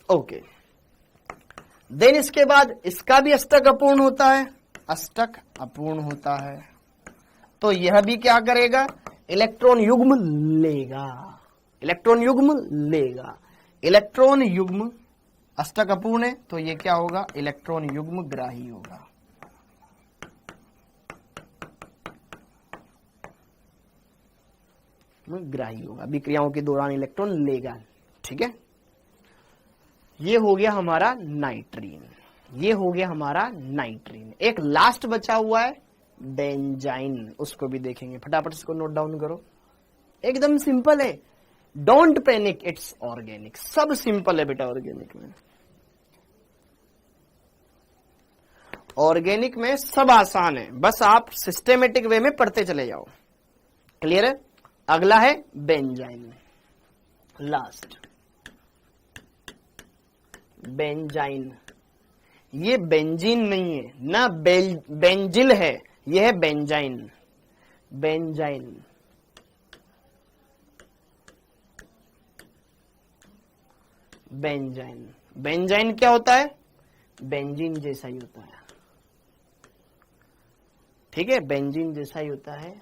Speaker 1: ओके। देन इसके बाद इसका भी अष्टक अपूर्ण होता है। अष्टक अपूर्ण होता है तो यह भी क्या करेगा? इलेक्ट्रॉन युग्म लेगा। इलेक्ट्रॉन युग्म लेगा। इलेक्ट्रॉन युग्म अष्टक अपूर्ण है तो ये क्या होगा? इलेक्ट्रॉन युग्म ग्राही होगा। ग्राही होगा, अभिक्रियाओं के दौरान इलेक्ट्रॉन लेगा। ठीक है, ये हो गया हमारा नाइट्रीन। ये हो गया हमारा नाइट्रीन। एक लास्ट बचा हुआ है बेंजाइन, उसको भी देखेंगे। फटाफट इसको नोट डाउन करो। एकदम सिंपल है, डोंट पैनिक, इट्स ऑर्गेनिक। सब सिंपल है बेटा ऑर्गेनिक में। ऑर्गेनिक में सब आसान है, बस आप सिस्टेमेटिक वे में पढ़ते चले जाओ। क्लियर है? अगला है बेंजाइन, लास्ट बेंजाइन। ये बेंजीन नहीं है ना, बेंजिल है, यह है बेंजाइन। Benzene benzene. बेंजाइन क्या होता है? बेंजीन जैसा ही होता है, ठीक है, बेंजीन जैसा ही होता है,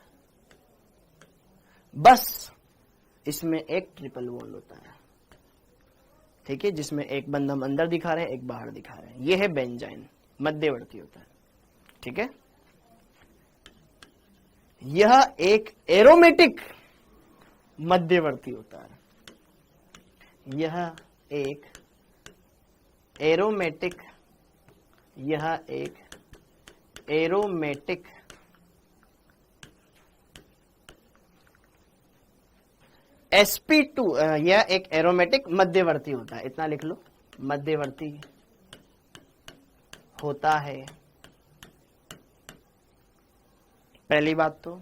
Speaker 1: बस इसमें एक ट्रिपल बॉन्ड होता है, ठीक है, जिसमें एक बंद हम अंदर दिखा रहे हैं, एक बाहर दिखा रहे हैं। ये है बेंजाइन, मध्यवर्ती होता है, ठीक है। यह एक एरोमेटिक मध्यवर्ती होता है, यह एक एरोमेटिक, यह एक एरोमेटिक sp2, यह एक एरोमेटिक मध्यवर्ती होता है, इतना लिख लो, मध्यवर्ती होता है। पहली बात तो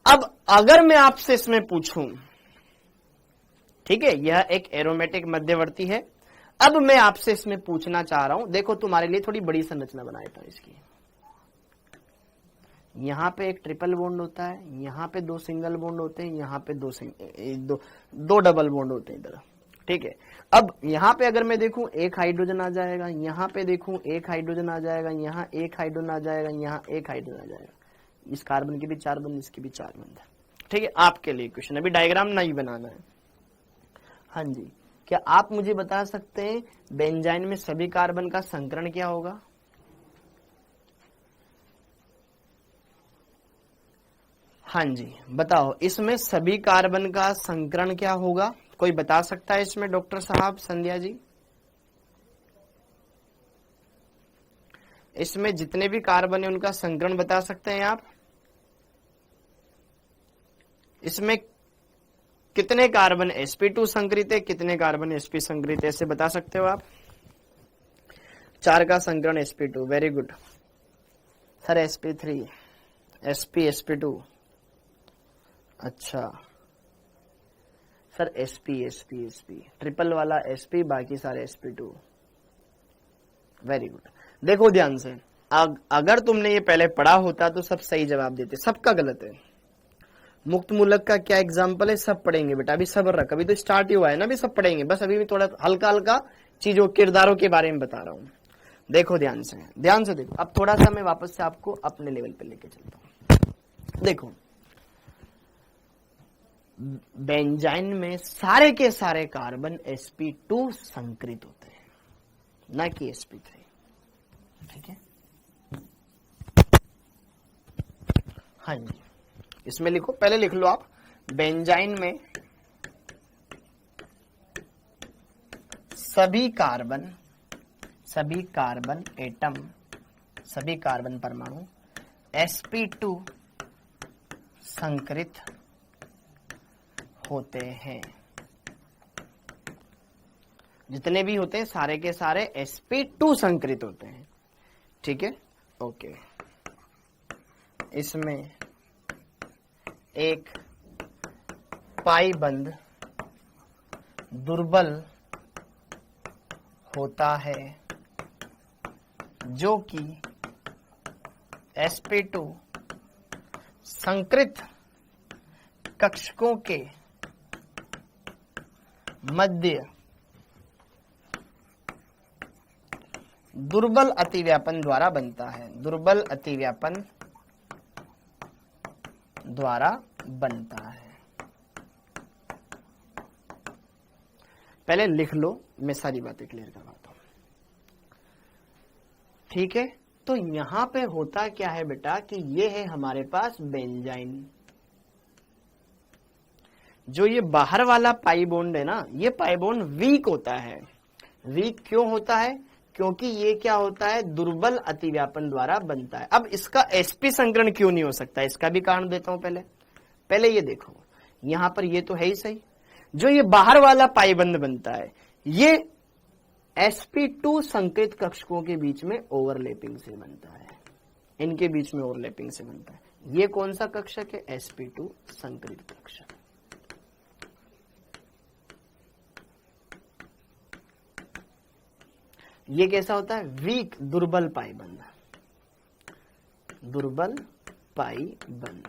Speaker 1: अब अगर मैं आपसे इसमें पूछूं, ठीक है, यह एक एरोमेटिक मध्यवर्ती है, अब मैं आपसे इसमें पूछना चाह रहा हूं, देखो तुम्हारे लिए थोड़ी बड़ी संरचना बनाया था इसकी। यहां पे एक ट्रिपल बॉन्ड होता है, यहां पे दो सिंगल बॉन्ड होते हैं, यहां पे दो डबल बॉन्ड होते हैं इधर, ठीक है। अब यहां पे अगर मैं देखूं एक हाइड्रोजन आ जाएगा, यहां पे देखूं एक हाइड्रोजन आ जाएगा, यहां एक हाइड्रोजन आ जाएगा, यहां एक हाइड्रोजन आ जाएगा। इस कार्बन के भी 4 बंद, इसके भी 4 बंद, ठीक है। आपके लिए क्वेश्चन, अभी डायग्राम नहीं बनाना है। हाँ जी, क्या आप मुझे बता सकते हैं बेंजाइन में सभी कार्बन का संकरण क्या होगा? हाँ जी बताओ, इसमें सभी कार्बन का संकरण क्या होगा? कोई बता सकता है इसमें? डॉक्टर साहब, संध्या जी, इसमें जितने भी कार्बन है उनका संकरण बता सकते हैं आप? इसमें कितने कार्बन sp2 संकरित है, कितने कार्बन sp संकरित है, ऐसे बता सकते हो आप? 4 का संकरण sp2, very good sir. sp3, sp2, अच्छा सर, sp ट्रिपल वाला sp, बाकी सारे sp2, वेरी गुड। देखो ध्यान से, अगर तुमने ये पहले पढ़ा होता तो सब सही जवाब देते, सबका गलत है। मुक्त मूलक का क्या एग्जाम्पल है, सब पढ़ेंगे बेटा, अभी सब्र रख, अभी तो स्टार्ट ही हुआ है ना, अभी सब पढ़ेंगे, बस अभी भी थोड़ा हल्का हल्का चीजों, किरदारों के बारे में बता रहा हूं। देखो ध्यान से, ध्यान से देखो। अब थोड़ा सा मैं वापस से आपको अपने लेवल पे लेके चलता हूं। देखो, बेंजाइन में सारे के सारे कार्बन sp2 संकरित होते हैं, ना कि sp3, ठीक है। हाँ जी, इसमें लिखो, पहले लिख लो आप, बेंजाइन में सभी कार्बन एटम, सभी कार्बन परमाणु sp2 संकरित होते हैं। जितने भी होते हैं सारे के सारे sp2 संकरित होते हैं, ठीक है, ओके। इसमें एक पाई बंद दुर्बल होता है, जो कि sp2 संकरित कक्षकों के मध्य दुर्बल अतिव्यापन द्वारा बनता है, दुर्बल अतिव्यापन द्वारा बनता है। पहले लिख लो, मैं सारी बातें क्लियर करवाता हूं, ठीक है। तो यहां पे होता क्या है बेटा कि ये है हमारे पास बेंजाइन। जो ये बाहर वाला पाई बॉन्ड है ना, ये पाई बॉन्ड वीक होता है। वीक क्यों होता है? क्योंकि ये क्या होता है, दुर्बल अतिव्यापन द्वारा बनता है। अब इसका sp संकरण क्यों नहीं हो सकता, इसका भी कारण देता हूं। पहले ये देखो, यहां पर ये तो है ही सही, जो ये बाहर वाला पाईबंद बनता है, ये sp2 संकरित कक्षकों के बीच में ओवरलैपिंग से बनता है, इनके बीच में ओवरलैपिंग से बनता है। ये कौन सा कक्षक है? sp2 संकरित कक्षक। ये कैसा होता है? वीक, दुर्बल पाईबंद, दुर्बल पाईबंद।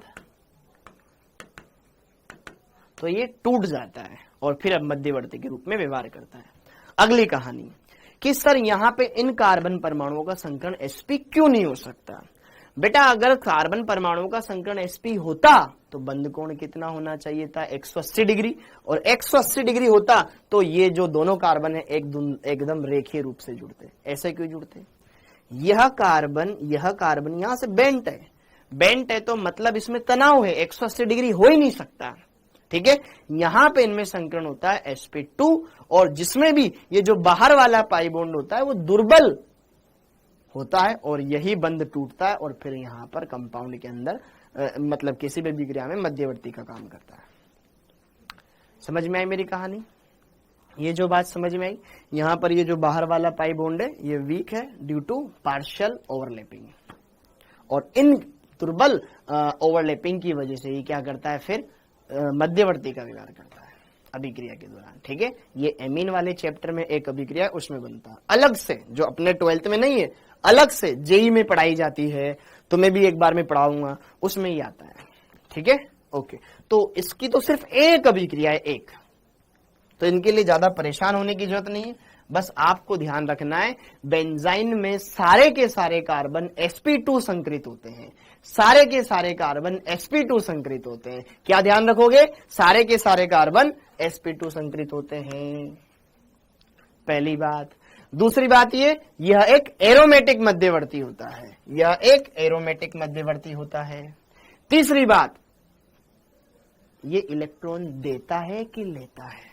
Speaker 1: तो ये टूट जाता है, और फिर अब मध्यवर्ती के रूप में व्यवहार करता है। अगली कहानी कि सर यहाँ पे इन कार्बन परमाणुओं का संकरण sp क्यों नहीं हो सकता? बेटा अगर कार्बन परमाणुओं का संकरण sp होता तो बंध कोण कितना होना चाहिए था? 180 डिग्री, और 180 डिग्री होता तो ये जो दोनों कार्बन है एकदम रेखीय रूप से जुड़ते। ऐसे क्यों जुड़ते? यह कार्बन यहां से बेंट है तो मतलब इसमें तनाव है, 180 डिग्री हो ही नहीं सकता। ठीक है, यहां पे इनमें संकरण होता है sp2, और जिसमें भी ये जो बाहर वाला पाई बॉन्ड होता है वो दुर्बल होता है और यही बंध टूटता है और फिर यहां पर कंपाउंड के अंदर मतलब किसी भी अभिक्रिया में मध्यवर्ती का काम करता है। समझ में आई मेरी कहानी? ये जो बात समझ में आई, यहां पर ये जो बाहर वाला पाई बॉन्ड है ये वीक है ड्यू टू पार्शियल ओवरलैपिंग, और इन दुर्बल ओवरलैपिंग की वजह से ये क्या करता है, फिर मध्यवर्ती का व्यवहार करता है अभिक्रिया के दौरान। ठीक है, ये एमीन वाले चैप्टर में एक अभिक्रिया उसमें बनता है अलग से, जो अपने 12th में नहीं है, अलग से जेई में पढ़ाई जाती है, तो मैं भी एक बार में पढ़ाऊंगा, उसमें ही आता है। ठीक है, ओके। तो इसकी तो सिर्फ एक अभिक्रिया है, एक, तो इनके लिए ज्यादा परेशान होने की जरूरत नहीं है। बस आपको ध्यान रखना है बेंजाइन में सारे के सारे कार्बन sp2 संकृत होते हैं, सारे के सारे कार्बन sp2 संकृत होते हैं। क्या ध्यान रखोगे? सारे के सारे कार्बन sp2 संकृत होते हैं, पहली बात। दूसरी बात यह एक एरोमेटिक मध्यवर्ती होता है, यह एक एरोमेटिक मध्यवर्ती होता है। तीसरी बात, ये इलेक्ट्रॉन देता है कि लेता है?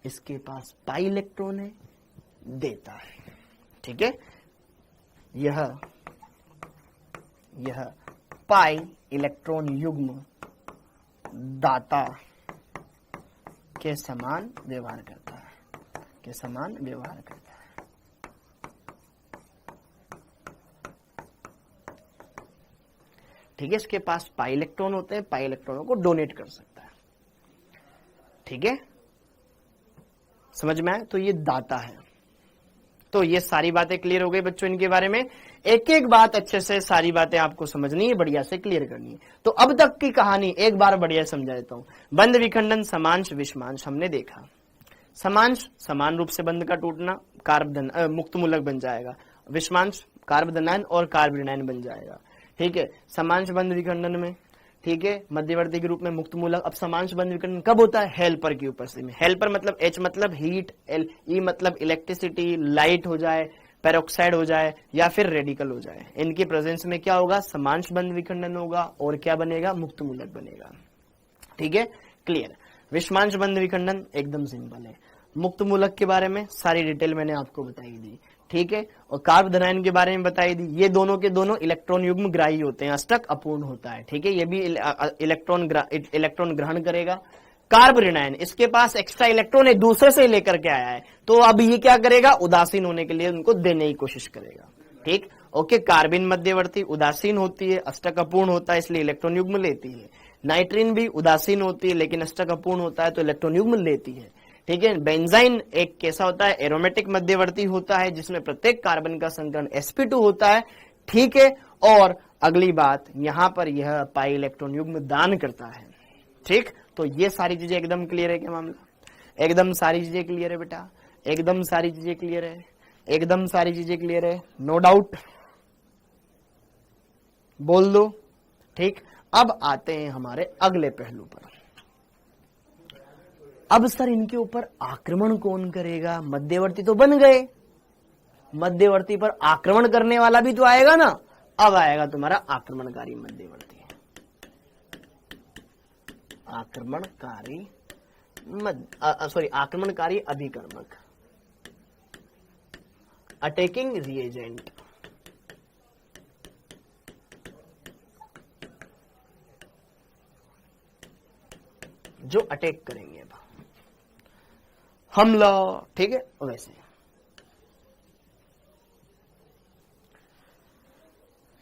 Speaker 1: इसके पास पाई इलेक्ट्रॉन है, देता है। ठीक है, यह पाई इलेक्ट्रॉन युग्म दाता के समान व्यवहार करता है, के समान व्यवहार करता है। ठीक है, इसके पास पाई इलेक्ट्रॉन होते हैं, पाई इलेक्ट्रॉनों को डोनेट कर सकता है। ठीक है, समझ में आए? तो ये दाता है। तो ये सारी बातें क्लियर हो गई बच्चों इनके बारे में। एक एक बात अच्छे से सारी बातें आपको समझनी है, बढ़िया से क्लियर करनी है। तो अब तक की कहानी एक बार बढ़िया समझा देता हूं। बंध विखंडन, समांश, विषमांश हमने देखा। समांश समान रूप से बंध का टूटना, कार्ब मुक्त मूलक बन जाएगा। विषमांश कार्बोधनायन और कार्बोनियन बन जाएगा। ठीक है, समांश बंध विखंडन में, ठीक है, मध्यवर्ती के रूप में मुक्त मूलक। अब समांश बंध विखंडन कब होता है? हेल्पर की उपस्थिति में। हेल्पर मतलब H मतलब हीट, E मतलब इलेक्ट्रिसिटी, लाइट हो जाए, पेरोक्साइड हो जाए या फिर रेडिकल हो जाए, इनकी प्रेजेंस में क्या होगा? समांश बंध विखंडन होगा और क्या बनेगा? मुक्त मूलक बनेगा। ठीक है, क्लियर। विषमांश बंध विखंडन एकदम सिंपल है। मुक्त मूलक के बारे में सारी डिटेल मैंने आपको बताई दी। ठीक है, और कार्बोधनायन के बारे में बताई दी। ये दोनों के दोनों इलेक्ट्रॉन युग्म ग्राही होते हैं, अष्टक अपूर्ण होता है। ठीक है, ये भी इलेक्ट्रॉन ग्रहण करेगा। कार्बोनियन, इसके पास एक्स्ट्रा इलेक्ट्रॉन है, दूसरे से लेकर के आया है, तो अब ये क्या करेगा? उदासीन होने के लिए उनको देने की कोशिश करेगा। ठीक, ओके। कार्बिन मध्यवर्ती उदासीन होती है, अष्टक अपूर्ण होता है, इसलिए इलेक्ट्रॉन युग्म लेती है। नाइट्रीन भी उदासीन होती है लेकिन अष्टक अपूर्ण होता है तो इलेक्ट्रॉन युग्म लेती है। ठीक है, बेंजाइन एक कैसा होता है? एरोमेटिक मध्यवर्ती होता है जिसमें प्रत्येक कार्बन का संकरण sp2 होता है। ठीक है, और अगली बात, यहां पर यह पाई इलेक्ट्रॉन युग्म दान करता है। ठीक, तो ये सारी चीजें एकदम क्लियर है क्या मामला? एकदम सारी चीजें क्लियर है बेटा, एकदम सारी चीजें क्लियर है, एकदम सारी चीजें क्लियर है, नो डाउट, बोल दो। ठीक, अब आते हैं हमारे अगले पहलू पर। अब सर इनके ऊपर आक्रमण कौन करेगा? मध्यवर्ती तो बन गए, मध्यवर्ती पर आक्रमण करने वाला भी तो आएगा ना। अब आएगा तुम्हारा आक्रमणकारी मध्यवर्ती, आक्रमणकारी आक्रमणकारी अभिकर्मक, अटैकिंग रिएजेंट। जो अटैक करेंगे अब हमला। ठीक है, वैसे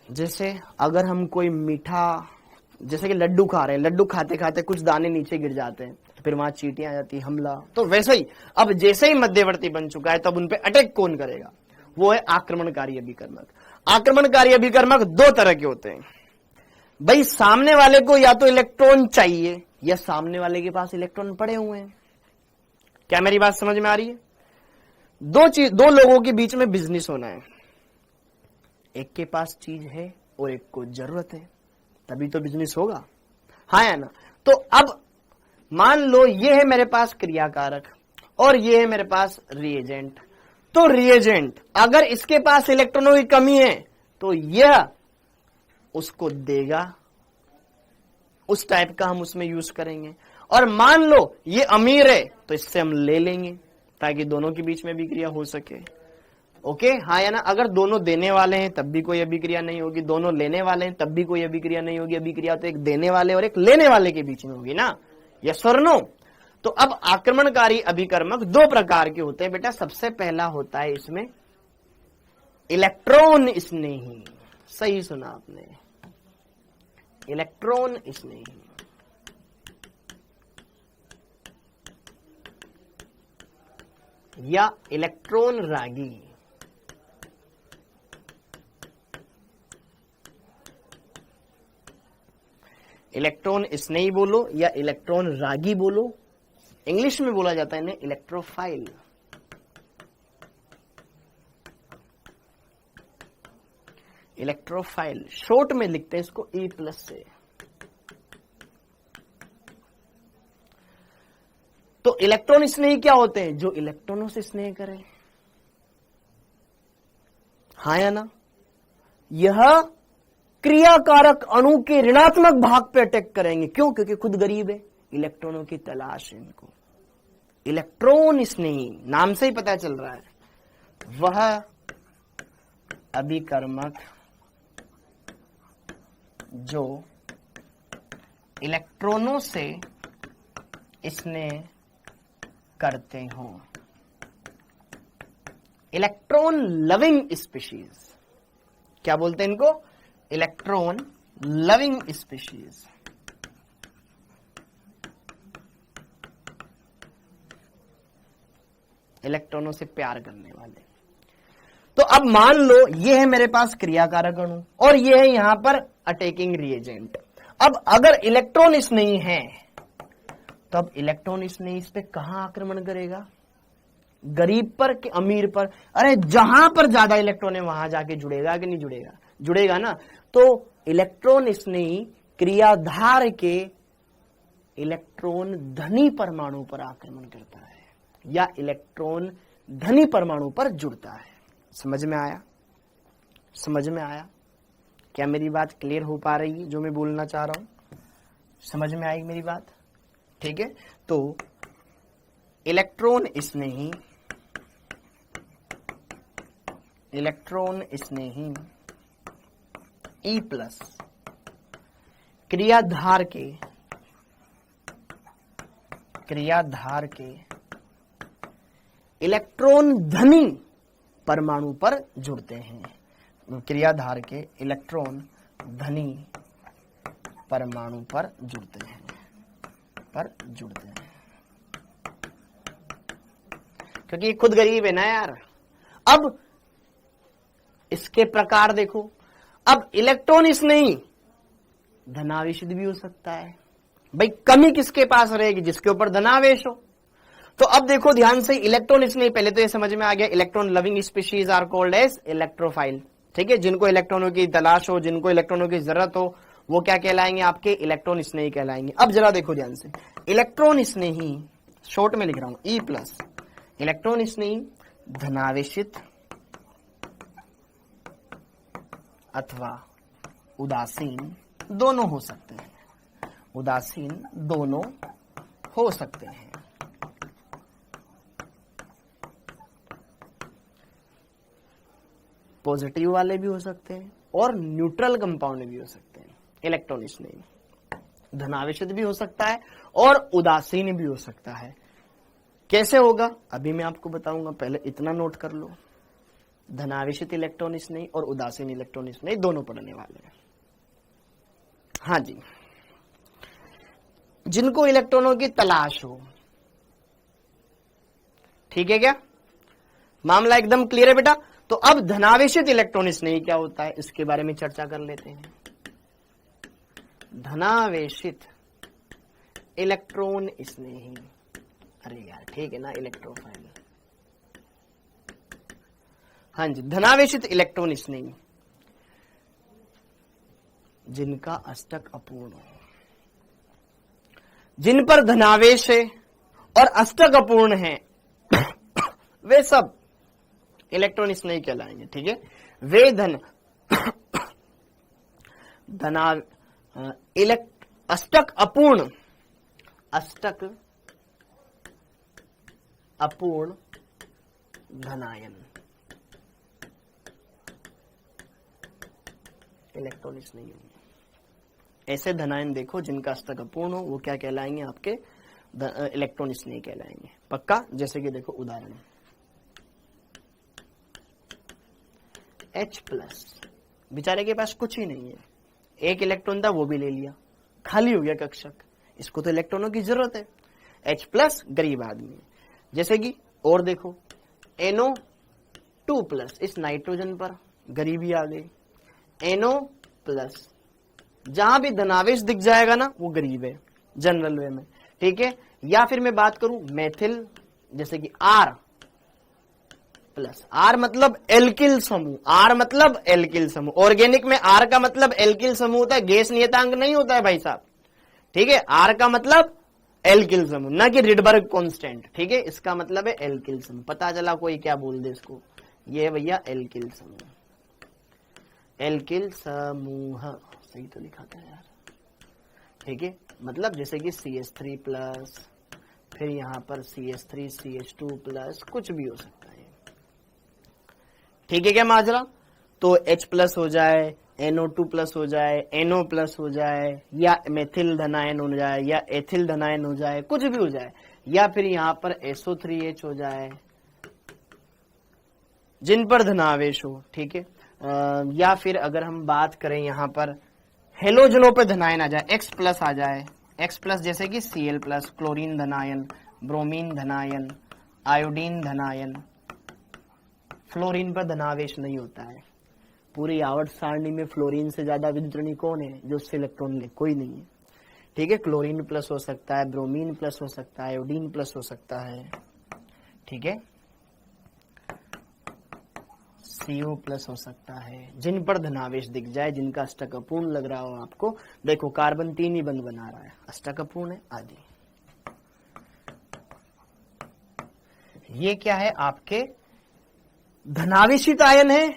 Speaker 1: जैसे अगर हम कोई मीठा, जैसे कि लड्डू खा रहे हैं, लड्डू खाते खाते कुछ दाने नीचे गिर जाते हैं, फिर वहां चींटियां आ जाती है, हमला। तो वैसे ही अब जैसे ही मध्यवर्ती बन चुका है तब उन पे अटैक कौन करेगा? वो है आक्रमणकारी अभिकर्मक। आक्रमणकारी अभिकर्मक दो तरह के होते हैं। भाई सामने वाले को या तो इलेक्ट्रॉन चाहिए या सामने वाले के पास इलेक्ट्रॉन पड़े हुए हैं। क्या मेरी बात समझ में आ रही है? दो लोगों के बीच में बिजनेस होना है, एक के पास चीज है और एक को जरूरत है, तभी तो बिजनेस होगा, हाँ या ना? तो अब मान लो ये है मेरे पास क्रियाकारक और ये है मेरे पास रिएजेंट। तो रिएजेंट अगर इसके पास इलेक्ट्रॉनों की कमी है तो यह उसको देगा, उस टाइप का हम उसमें यूज करेंगे। और मान लो ये अमीर है तो इससे हम ले लेंगे ताकि दोनों के बीच में अभिक्रिया हो सके। ओके, हाँ या ना? अगर दोनों देने वाले हैं तब भी कोई अभिक्रिया नहीं होगी, दोनों लेने वाले हैं तब भी कोई अभिक्रिया नहीं होगी। अभिक्रिया तो एक देने वाले और एक लेने वाले के बीच में होगी ना, यस और नो? तो अब आक्रमणकारी अभिकर्मक दो प्रकार के होते हैं बेटा। सबसे पहला होता है इसमें इलेक्ट्रॉन स्नेही, सही सुना आपने, इलेक्ट्रॉन स्नेही। या इलेक्ट्रॉन रागी। इलेक्ट्रॉन स्नेही बोलो या इलेक्ट्रॉन रागी बोलो, इंग्लिश में बोला जाता है इन्हें इलेक्ट्रोफाइल। इलेक्ट्रोफाइल शॉर्ट में लिखते हैं इसको E+ से। तो इलेक्ट्रॉन स्नेही क्या होते हैं? जो इलेक्ट्रॉनों से स्नेह करें, हाँ या ना? यह क्रियाकारक अणु के ऋणात्मक भाग पे अटैक करेंगे। क्यों? क्योंकि खुद गरीब है, इलेक्ट्रॉनों की तलाश है इनको। इलेक्ट्रॉन स्नेही नाम से ही पता चल रहा है, वह अभिकर्मक जो इलेक्ट्रॉनों से स्नेह करते हों, इलेक्ट्रॉन लविंग स्पीशीज। क्या बोलते हैं इनको? Electron loving species. इलेक्ट्रॉनों से प्यार करने वाले। तो अब मान लो ये है मेरे पास क्रियाकारक अणु और ये है यहां पर अटैकिंग रिएजेंट। अब अगर इलेक्ट्रॉन स्नेही है तब इलेक्ट्रॉन स्नेही इस पे कहां आक्रमण करेगा? गरीब पर कि अमीर पर? अरे जहां पर ज्यादा इलेक्ट्रॉन है वहां जाके जुड़ेगा कि नहीं जुड़ेगा? जुड़ेगा ना। तो इलेक्ट्रॉन स्नेही क्रियाधार के इलेक्ट्रॉन धनी परमाणु पर आक्रमण करता है या इलेक्ट्रॉन धनी परमाणु पर जुड़ता है। समझ में आया? समझ में आया? क्या मेरी बात क्लियर हो पा रही है जो मैं बोलना चाह रहा हूं? समझ में आई मेरी बात? ठीक है। तो इलेक्ट्रॉन स्नेही, इलेक्ट्रॉन स्नेही E+ क्रियाधार के इलेक्ट्रॉन धनी परमाणु पर जुड़ते हैं। क्रियाधार के इलेक्ट्रॉन धनी परमाणु पर जुड़ते हैं, क्योंकि ये खुद गरीब है ना यार। अब इसके प्रकार देखो। अब इलेक्ट्रॉन स्नेही धनावेशित भी हो सकता है। भाई कमी किसके पास रहेगी? जिसके ऊपर धनावेश हो। तो अब देखो ध्यान से, इलेक्ट्रॉन स्नेही, पहले तो ये समझ में आ गया, electron loving species are called as electrophile. ठीक है, जिनको इलेक्ट्रॉनों की तलाश हो, जिनको इलेक्ट्रॉनों की जरूरत हो, वो क्या कहलाएंगे? आपके इलेक्ट्रॉन स्नेही कहलाएंगे। अब जरा देखो ध्यान से, इलेक्ट्रॉन स्नेही शॉर्ट में लिख रहा हूं E+, इलेक्ट्रॉन स्नेही धनावेशित अथवा उदासीन दोनों हो सकते हैं। उदासीन दोनों हो सकते हैं। पॉजिटिव वाले भी हो सकते हैं और न्यूट्रल कंपाउंड भी हो सकते हैं। इलेक्ट्रॉन स्नेही धनावेशित भी हो सकता है और उदासीन भी हो सकता है। कैसे होगा अभी मैं आपको बताऊंगा, पहले इतना नोट कर लो। धनावेशित इलेक्ट्रॉन स्नेही और उदासीन इलेक्ट्रॉन स्नेही दोनों पढ़ने वाले हैं। हाँ जी, जिनको इलेक्ट्रॉनों की तलाश हो। ठीक है क्या? मामला एकदम क्लियर है बेटा? तो अब धनावेशित इलेक्ट्रॉन स्नेही क्या होता है इसके बारे में चर्चा कर लेते हैं। धनावेशित इलेक्ट्रॉन स्नेही, अरे यार ठीक है ना, इलेक्ट्रोफाइल, हाँ जी, धनावेशित इलेक्ट्रॉन स्नेही जिनका अष्टक अपूर्ण हो, जिन पर धनावेश है और अष्टक अपूर्ण है वे सब इलेक्ट्रॉन स्नेही कहलाएंगे। ठीक है, वे अष्टक अपूर्ण धनायन इलेक्ट्रॉन स्नेही होंगे। ऐसे धनायन देखो जिनका अष्टक अपूर्ण हो, वो क्या कहलाएंगे? आपके इलेक्ट्रॉन स्नेही कहलाएंगे। पक्का? जैसे कि देखो उदाहरण, H+, बेचारे के पास कुछ ही नहीं है, एक इलेक्ट्रॉन था वो भी ले लिया, खाली हो गया कक्षक, इसको तो इलेक्ट्रॉनों की जरूरत है। H+ गरीब आदमी है। जैसे कि और देखो NO2+, इस नाइट्रोजन पर गरीबी आ गई। NO+, जहां भी धनावेश दिख जाएगा ना वो गरीब है जनरल वे में। ठीक है, या फिर मैं बात करूं मेथिल, जैसे कि R+, R मतलब एल्किल समूह, R मतलब एल्किल समूह। ऑर्गेनिक में R का मतलब एल्किल समूह होता है, गैस नियतांक नहीं होता है भाई साहब। ठीक है, R का मतलब एल्किल समूह, ना कि रिडबर्ग कांस्टेंट। ठीक है, इसका मतलब है एल्किल समूह। पता चला कोई क्या बोल दे इसको, ये भैया एल्किल समूह, एल्किल समूह सही तो लिखा था यार। ठीक है, मतलब जैसे कि CH3+, फिर यहां पर CH3 CH2+, कुछ भी हो सकता है। ठीक है क्या माजरा? तो H+ हो जाए, NO2+ हो जाए, NO+ हो जाए, या मेथिल धनायन हो जाए, या एथिल धनायन हो जाए, कुछ भी हो जाए, या फिर यहां पर SO3H हो जाए जिन पर धनावेश हो। ठीक है, या फिर अगर हम बात करें यहां पर हेलोजनों पर धनायन आ जाए, X+ आ जाए, X+ जैसे कि Cl+, क्लोरीन धनायन, ब्रोमीन धनायन, आयोडीन धनायन। फ्लोरीन पर धनावेश नहीं होता है। पूरी आवर्त सारणी में फ्लोरीन से ज्यादा विद्युतऋणी कौन है जो उससे इलेक्ट्रॉन ले? कोई नहीं है। ठीक है, क्लोरीन प्लस हो सकता है, ब्रोमीन प्लस हो सकता है, आयोडीन प्लस हो सकता है। ठीक है, CO+ हो सकता है, जिन पर धनावेश दिख जाए, जिनका अष्टक अपूर्ण लग रहा हो आपको। देखो कार्बन 3 ही बंध बना रहा है, अष्टक अपूर्ण है आदि। ये क्या है? आपके धनावेशित आयन है,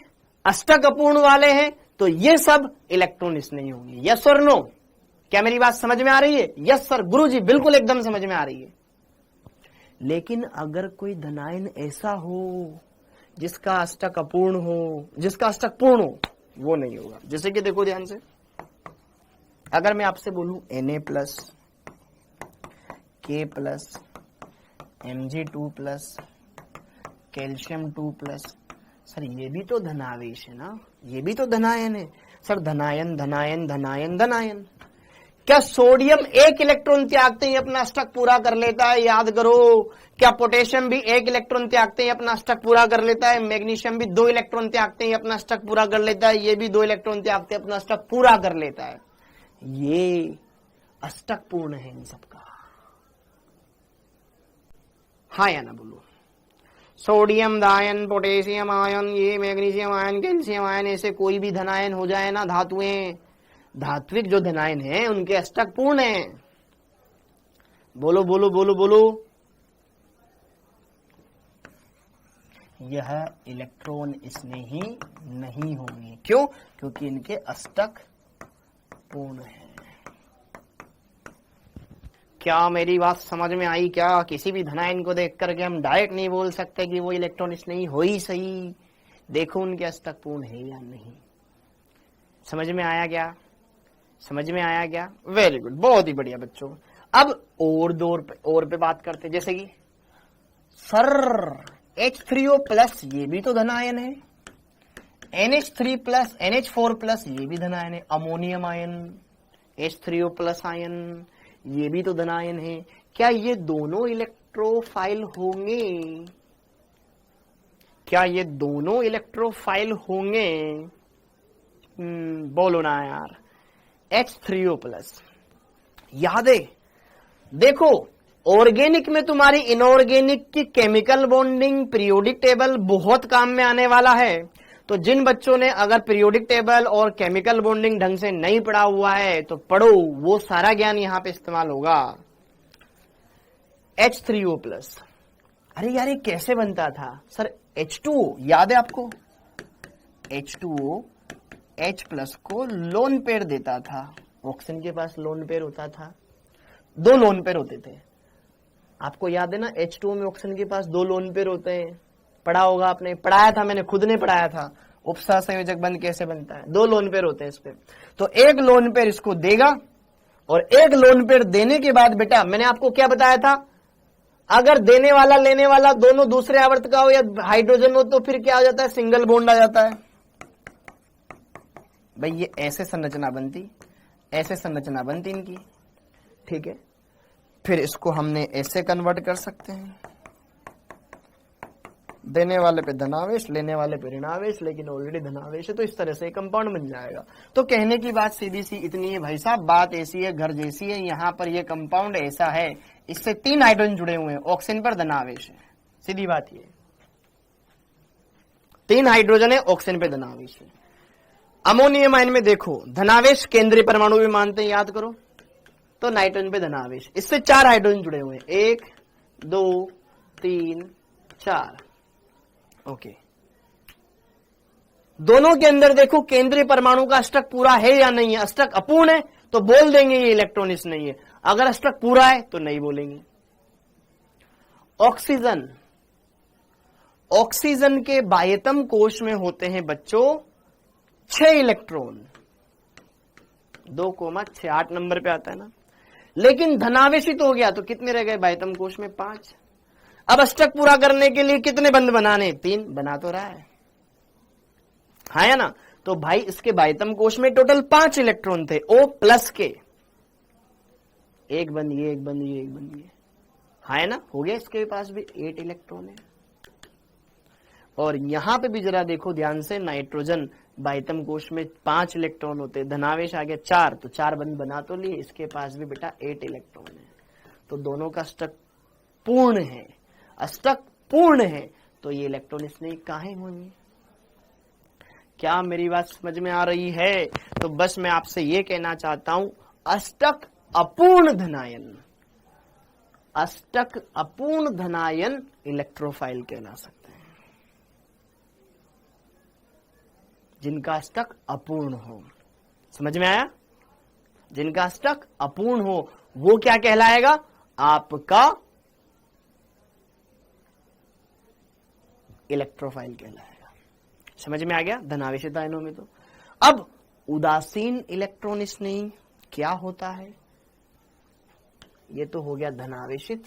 Speaker 1: अष्टक अपूर्ण वाले हैं, तो ये सब इलेक्ट्रॉन स्नेही होंगे। यस और नो? क्या मेरी बात समझ में आ रही है? यस सर गुरुजी, बिल्कुल एकदम समझ में आ रही है। लेकिन अगर कोई धनायन ऐसा हो जिसका अष्टक अपूर्ण हो, जिसका अष्टक पूर्ण हो, वो नहीं होगा। जैसे कि देखो ध्यान से, अगर मैं आपसे बोलूं Na+, K+, Mg2+, calcium 2+, sir ये भी तो धनावेश है ना, ये भी तो धनायन है। सर धनायन धनायन धनायन धनायन, क्या सोडियम एक इलेक्ट्रॉन त्यागते ही अपना अष्टक पूरा कर लेता है? याद करो। क्या पोटेशियम भी एक इलेक्ट्रॉन त्यागते ही अपना अष्टक पूरा कर लेता है? मैग्नीशियम भी 2 इलेक्ट्रॉन त्यागते ही अपना अष्टक पूरा कर लेता है, ये भी 2 इलेक्ट्रॉन त्यागते अपना अष्टक पूरा कर लेता है। ये अष्टक पूर्ण है इन सबका। हाँ या ना बोलो? सोडियम दायन, पोटेशियम आयन, ये मैग्नीशियम आयन, कैल्शियम आयन, ऐसे कोई भी धनायन हो जाए ना, धातुएं, धात्विक जो धनायन है उनके अष्टक पूर्ण है। बोलो बोलो बोलो बोलो। यह इलेक्ट्रॉन स्नेही नहीं होंगे। क्यों? क्योंकि इनके अष्टक पूर्ण है। क्या मेरी बात समझ में आई? क्या किसी भी धनायन को देख करके हम डायरेक्ट नहीं बोल सकते कि वो इलेक्ट्रॉन स्नेही हो ही सही, देखो उनके अष्टक पूर्ण है या नहीं। समझ में आया क्या? समझ में आया क्या? वेरी गुड, बहुत ही बढ़िया बच्चों। अब और पे बात करते, जैसे कि सर H3O+, ये भी तो धनायन है। NH3+, NH4+, ये भी धनायन है। अमोनियम आयन, H3O+ आयन, ये भी तो धनायन है। क्या ये दोनों इलेक्ट्रोफाइल होंगे? क्या ये दोनों इलेक्ट्रोफाइल होंगे? बोलो ना यार। H3O+। याद है, देखो ऑर्गेनिक में तुम्हारी इनऑर्गेनिक की केमिकल बॉन्डिंग पीरियोडिक टेबल बहुत काम में आने वाला है। तो जिन बच्चों ने अगर पीरियोडिक टेबल और केमिकल बॉन्डिंग ढंग से नहीं पढ़ा हुआ है तो पढ़ो, वो सारा ज्ञान यहां पे इस्तेमाल होगा। H3O+। अरे यार ये कैसे बनता था सर? H2O याद है आपको? H2O H+ को लोन पेयर देता था। ऑक्सीजन के पास लोन पेयर होता था, 2 लोन पेयर होते थे। आपको याद है ना, H2O में ऑक्सीजन के पास 2 लोन पेयर होते हैं। पढ़ा होगा आपने, पढ़ाया था मैंने, खुद ने पढ़ाया था। उपसह संयोजक बंध कैसे बनता है? 2 लोन पेयर होते हैं इस पे। तो एक लोन पेयर इसको देगा और एक लोन पेयर देने के बाद बेटा मैंने आपको क्या बताया था, अगर देने वाला लेने वाला दोनों दूसरे आवर्त का हो या हाइड्रोजन हो तो फिर क्या आ जाता है? सिंगल बॉन्ड आ जाता है। भाई ये ऐसे संरचना बनती, ऐसे संरचना बनती इनकी, ठीक है। फिर इसको हमने ऐसे कन्वर्ट कर सकते हैं, देने वाले पे धनावेश, लेने वाले पे ऋणावेश, लेकिन ऑलरेडी धनावेश है तो इस तरह से कंपाउंड बन जाएगा। तो कहने की बात सीधी सी इतनी है भाई साहब, बात ऐसी है, घर जैसी है। यहां पर ये कंपाउंड ऐसा है, इससे 3 हाइड्रोजन जुड़े हुए हैं, ऑक्सीजन पर धनावेश है। सीधी बात ये, 3 हाइड्रोजन है, ऑक्सीजन पे धनावेश है। अमोनियम आयन में देखो धनावेश केंद्रीय परमाणु भी मानते हैं, याद करो, तो नाइट्रोजन पे धनावेश, इससे 4 हाइड्रोजन जुड़े हुए हैं, 1 2 3 4। ओके, दोनों के अंदर देखो केंद्रीय परमाणु का अष्टक पूरा है या नहीं है। अष्टक अपूर्ण है तो बोल देंगे ये इलेक्ट्रॉनिक्स नहीं है, अगर अष्टक पूरा है तो नहीं बोलेंगे। ऑक्सीजन, ऑक्सीजन के बाह्यतम कोश में होते हैं बच्चों 6 इलेक्ट्रॉन, 2,6 8 नंबर पे आता है ना। लेकिन धनावेशित हो गया तो कितने रह गए बाह्यतम कोश में? 5। अब अष्टक पूरा करने के लिए कितने बंध बनाने? 3 बना तो रहा है, हाँ या ना। तो भाई इसके बाह्यतम कोश में टोटल 5 इलेक्ट्रॉन थे, O+ के, एक बंद ये, एक बंद ये, एक बंद ये, हाँ है ना। हो गया, इसके पास भी 8 इलेक्ट्रॉन है। और यहां पे भी जरा देखो ध्यान से, नाइट्रोजन बाह्यतम कोश में 5 इलेक्ट्रॉन होते, धनावेश आ गया 4, तो 4 बंद बना तो लिए, इसके पास भी बेटा 8 इलेक्ट्रॉन है। तो दोनों का अष्टक पूर्ण है, अष्टक पूर्ण है, तो ये इलेक्ट्रॉन इसमें काहे होंगे? क्या मेरी बात समझ में आ रही है? तो बस मैं आपसे ये कहना चाहता हूं, अष्टक अपूर्ण धनायन, अष्टक अपूर्ण धनायन इलेक्ट्रोफाइल कहला सकते हैं, जिनका अष्टक अपूर्ण हो। समझ में आया? जिनका अष्टक अपूर्ण हो वो क्या कहलाएगा? आपका इलेक्ट्रोफाइल कहलाएगा। समझ में आ गया? धनावेशित आयनों में तो। अब उदासीन इलेक्ट्रॉन स्नेही क्या होता है? ये तो हो गया धनावेशित।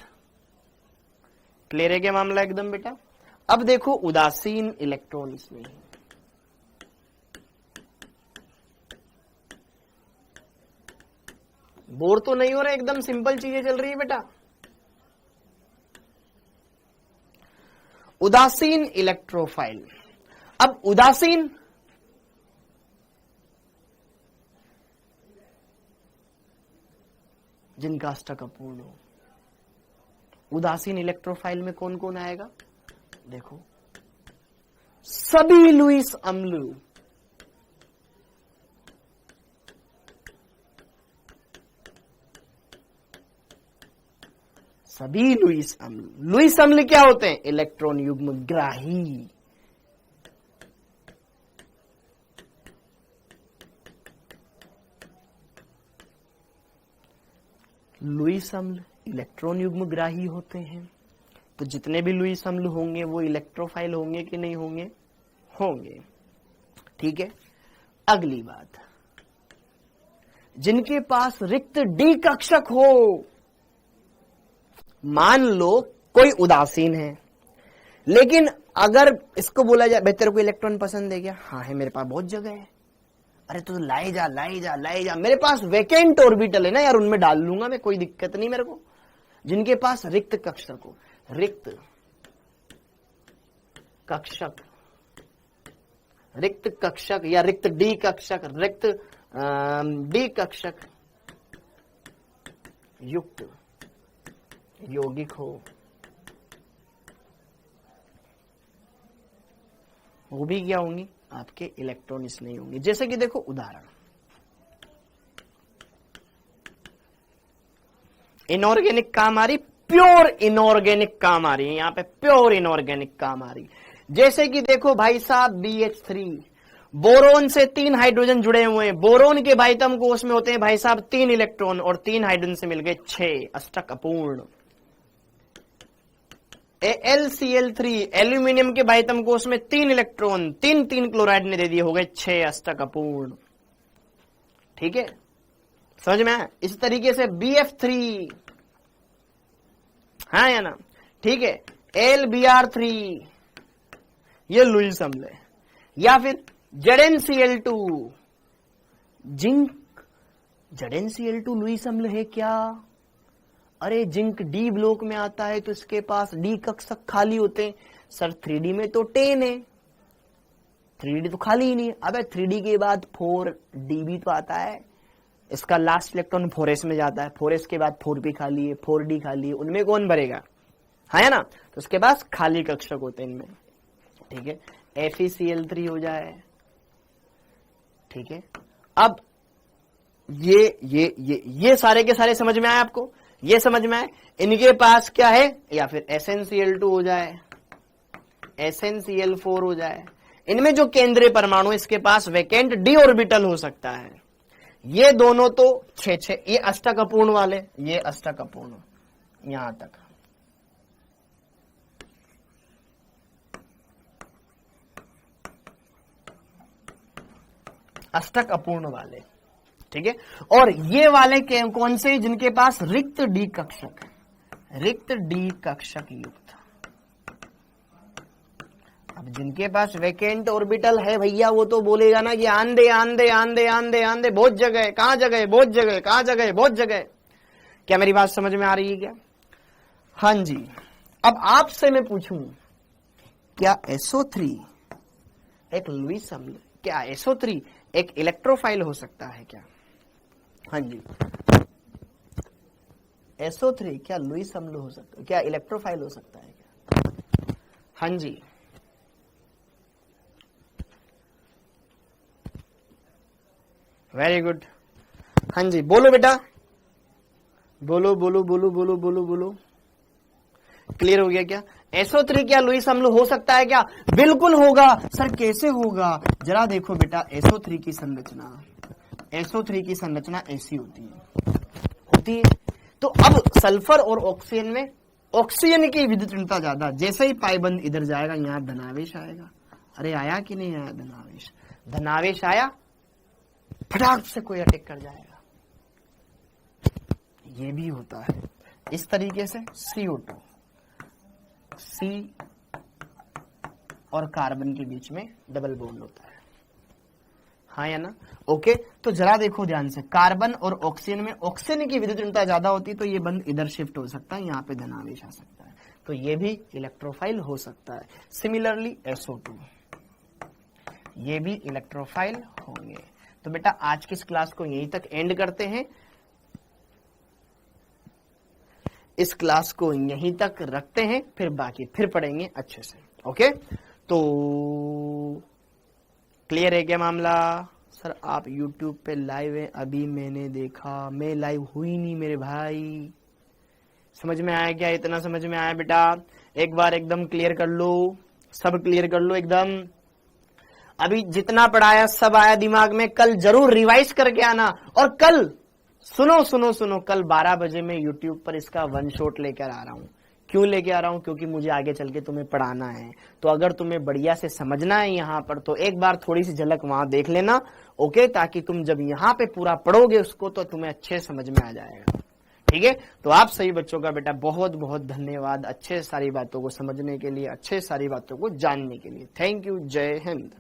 Speaker 1: क्लियर है क्या मामला एकदम बेटा? अब देखो उदासीन इलेक्ट्रॉन स्नेही, बोर तो नहीं हो रहा, एकदम सिंपल चीजें चल रही है बेटा। उदासीन इलेक्ट्रोफाइल, अब उदासीन जिनका अष्टक अपूर्ण हो। उदासीन इलेक्ट्रोफाइल में कौन कौन आएगा? देखो सभी लुईस अम्ल, सभी लुईस अम्ल। लुईस अम्ल क्या होते हैं? इलेक्ट्रॉन युग्म ग्राही। लुईस अम्ल इलेक्ट्रॉन युग्म ग्राही होते हैं। तो जितने भी लुईस अम्ल होंगे वो इलेक्ट्रोफाइल होंगे कि नहीं होंगे? होंगे। ठीक है, अगली बात, जिनके पास रिक्त डी कक्षक हो, मान लो कोई उदासीन है, लेकिन अगर इसको बोला जाए भाई तेरे को इलेक्ट्रॉन पसंद है क्या? हाँ है, मेरे पास बहुत जगह है। अरे तो लाए जा लाए जा लाए जा, मेरे पास वैकेंट ऑर्बिटल है ना यार, उनमें डाल लूंगा मैं, कोई दिक्कत नहीं मेरे को। जिनके पास रिक्त कक्षक हो, रिक्त कक्षक, रिक्त कक्षक या रिक्त डी कक्षक, रिक्त डी कक्षक युक्त यौगिक हो, वो भी क्या होंगी, आपके इलेक्ट्रॉन्स नहीं होंगे। जैसे कि देखो उदाहरण, इनऑर्गेनिक काम आ रही, प्योर इनऑर्गेनिक काम आ रही है, यहां पे प्योर इनऑर्गेनिक काम आ रही। जैसे कि देखो भाई साहब BH3, बोरोन से 3 हाइड्रोजन जुड़े हुए हैं, बोरोन के भाइतम कोष में होते हैं भाई साहब 3 इलेक्ट्रॉन और 3 हाइड्रोजन से मिल गए 6, अष्टक अपूर्ण। AlCl3, एल्यूमिनियम के भाइतम कोष में 3 इलेक्ट्रॉन, 3 क्लोराइड ने दे दिए, हो गए 6, अष्टक अपूर्ण। ठीक है, समझ में आया? इस तरीके से BF3, हाँ या ना, ठीक है, LBr3, ये लुईस अम्ल है। या फिर ZnCl2, जिंक, ZnCl2 लुईस अम्ल है क्या? अरे जिंक D ब्लॉक में आता है तो इसके पास D कक्षक खाली होते हैं। सर 3D में तो 10 है, 3D तो खाली ही नहीं है। अबे 3D के बाद 4D भी तो आता है, इसका लास्ट इलेक्ट्रॉन 4s में जाता है, 4s के बाद 4p खाली है, 4d खाली है, उनमें कौन भरेगा, है ना? तो उसके पास खाली कक्षक होते हैं इनमें। ठीक है, FeCl3 हो जाए। ठीक है, अब ये सारे के सारे समझ में आए आपको? ये समझ में आए? इनके पास क्या है, या फिर SnCl2 हो जाए, SnCl4 हो जाए। इनमें जो केंद्रीय परमाणु, इसके पास वैकेंट d ऑर्बिटल हो सकता है। ये दोनों तो 6, ये अष्टक अपूर्ण वाले, ये अष्टक अपूर्ण, यहां तक। अष्टक अपूर्ण वाले, ठीक है। और ये वाले कौन से, जिनके पास रिक्त डी कक्षक है, रिक्त डी कक्षक युक्त। अब जिनके पास वैकेंट ऑर्बिटल है भैया, वो तो बोलेगा ना कि आंधे आंधे आंधे आंधे आंधे, बहुत जगह, कहां जगह, बहुत जगह, कहां जगह, बहुत जगह। क्या मेरी बात समझ में आ रही है क्या? हाँ जी। अब आपसे मैं पूछूं, क्या SO3 एक लुईस अम्ल, क्या SO3 एक इलेक्ट्रोफाइल हो सकता है क्या? हाँ जी, SO3 क्या लुईस अम्ल हो सकता है, क्या इलेक्ट्रोफाइल हो सकता है क्या? हाँ जी, वेरी गुड। हाँ जी, बोलो बेटा, बोलो बोलो बोलो बोलो बोलो बोलो। क्लियर हो गया क्या? SO3 क्या लुईस अम्ल हो सकता है क्या? बिल्कुल होगा। सर कैसे होगा? जरा देखो बेटा, SO3 की संरचना, SO3 की संरचना ऐसी होती है। तो अब सल्फर और ऑक्सीजन में ऑक्सीजन की विद्युतीयता ज्यादा, जैसे ही पाइबंद इधर जाएगा यहां धनावेश आएगा। अरे आया कि नहीं आया धनावेश? धनावेश आया, फटाक से कोई अटैक कर जाएगा। ये भी होता है इस तरीके से। CO2, C और कार्बन के बीच में डबल बॉन्ड होता है, हाँ या ना? ओके, तो जरा देखो ध्यान से, कार्बन और ऑक्सीजन में ऑक्सीजन की विद्युतीयता ज्यादा होती है, तो ये बंद इधर शिफ्ट हो सकता है, यहाँ पे धनावेश आ सकता है, तो ये भी इलेक्ट्रोफाइल हो सकता है। सिमिलरली SO2, ये भी इलेक्ट्रोफाइल होंगे। तो बेटा आज की इस क्लास को यहीं तक एंड करते हैं, इस क्लास को यहीं तक रखते हैं, फिर बाकी फिर पढ़ेंगे अच्छे से। ओके, तो क्लियर है क्या मामला? सर आप YouTube पे लाइव है, अभी मैंने देखा, मैं लाइव हुई नहीं मेरे भाई। समझ में आया क्या? इतना समझ में आया बेटा? एक बार एकदम क्लियर कर लो, सब क्लियर कर लो एकदम। अभी जितना पढ़ाया सब आया दिमाग में, कल जरूर रिवाइज करके आना। और कल सुनो सुनो सुनो, कल 12 बजे मैं YouTube पर इसका 1 शॉट लेकर आ रहा हूं। क्यों लेके आ रहा हूं? क्योंकि मुझे आगे चल के तुम्हें पढ़ाना है। तो अगर तुम्हें बढ़िया से समझना है यहाँ पर, तो एक बार थोड़ी सी झलक वहां देख लेना, ओके? ताकि तुम जब यहाँ पे पूरा पढ़ोगे उसको, तो तुम्हें अच्छे समझ में आ जाएगा। ठीक है, तो आप सही बच्चों का बेटा बहुत बहुत धन्यवाद, अच्छे सारी बातों को समझने के लिए, अच्छे सारी बातों को जानने के लिए। थैंक यू, जय हिंद।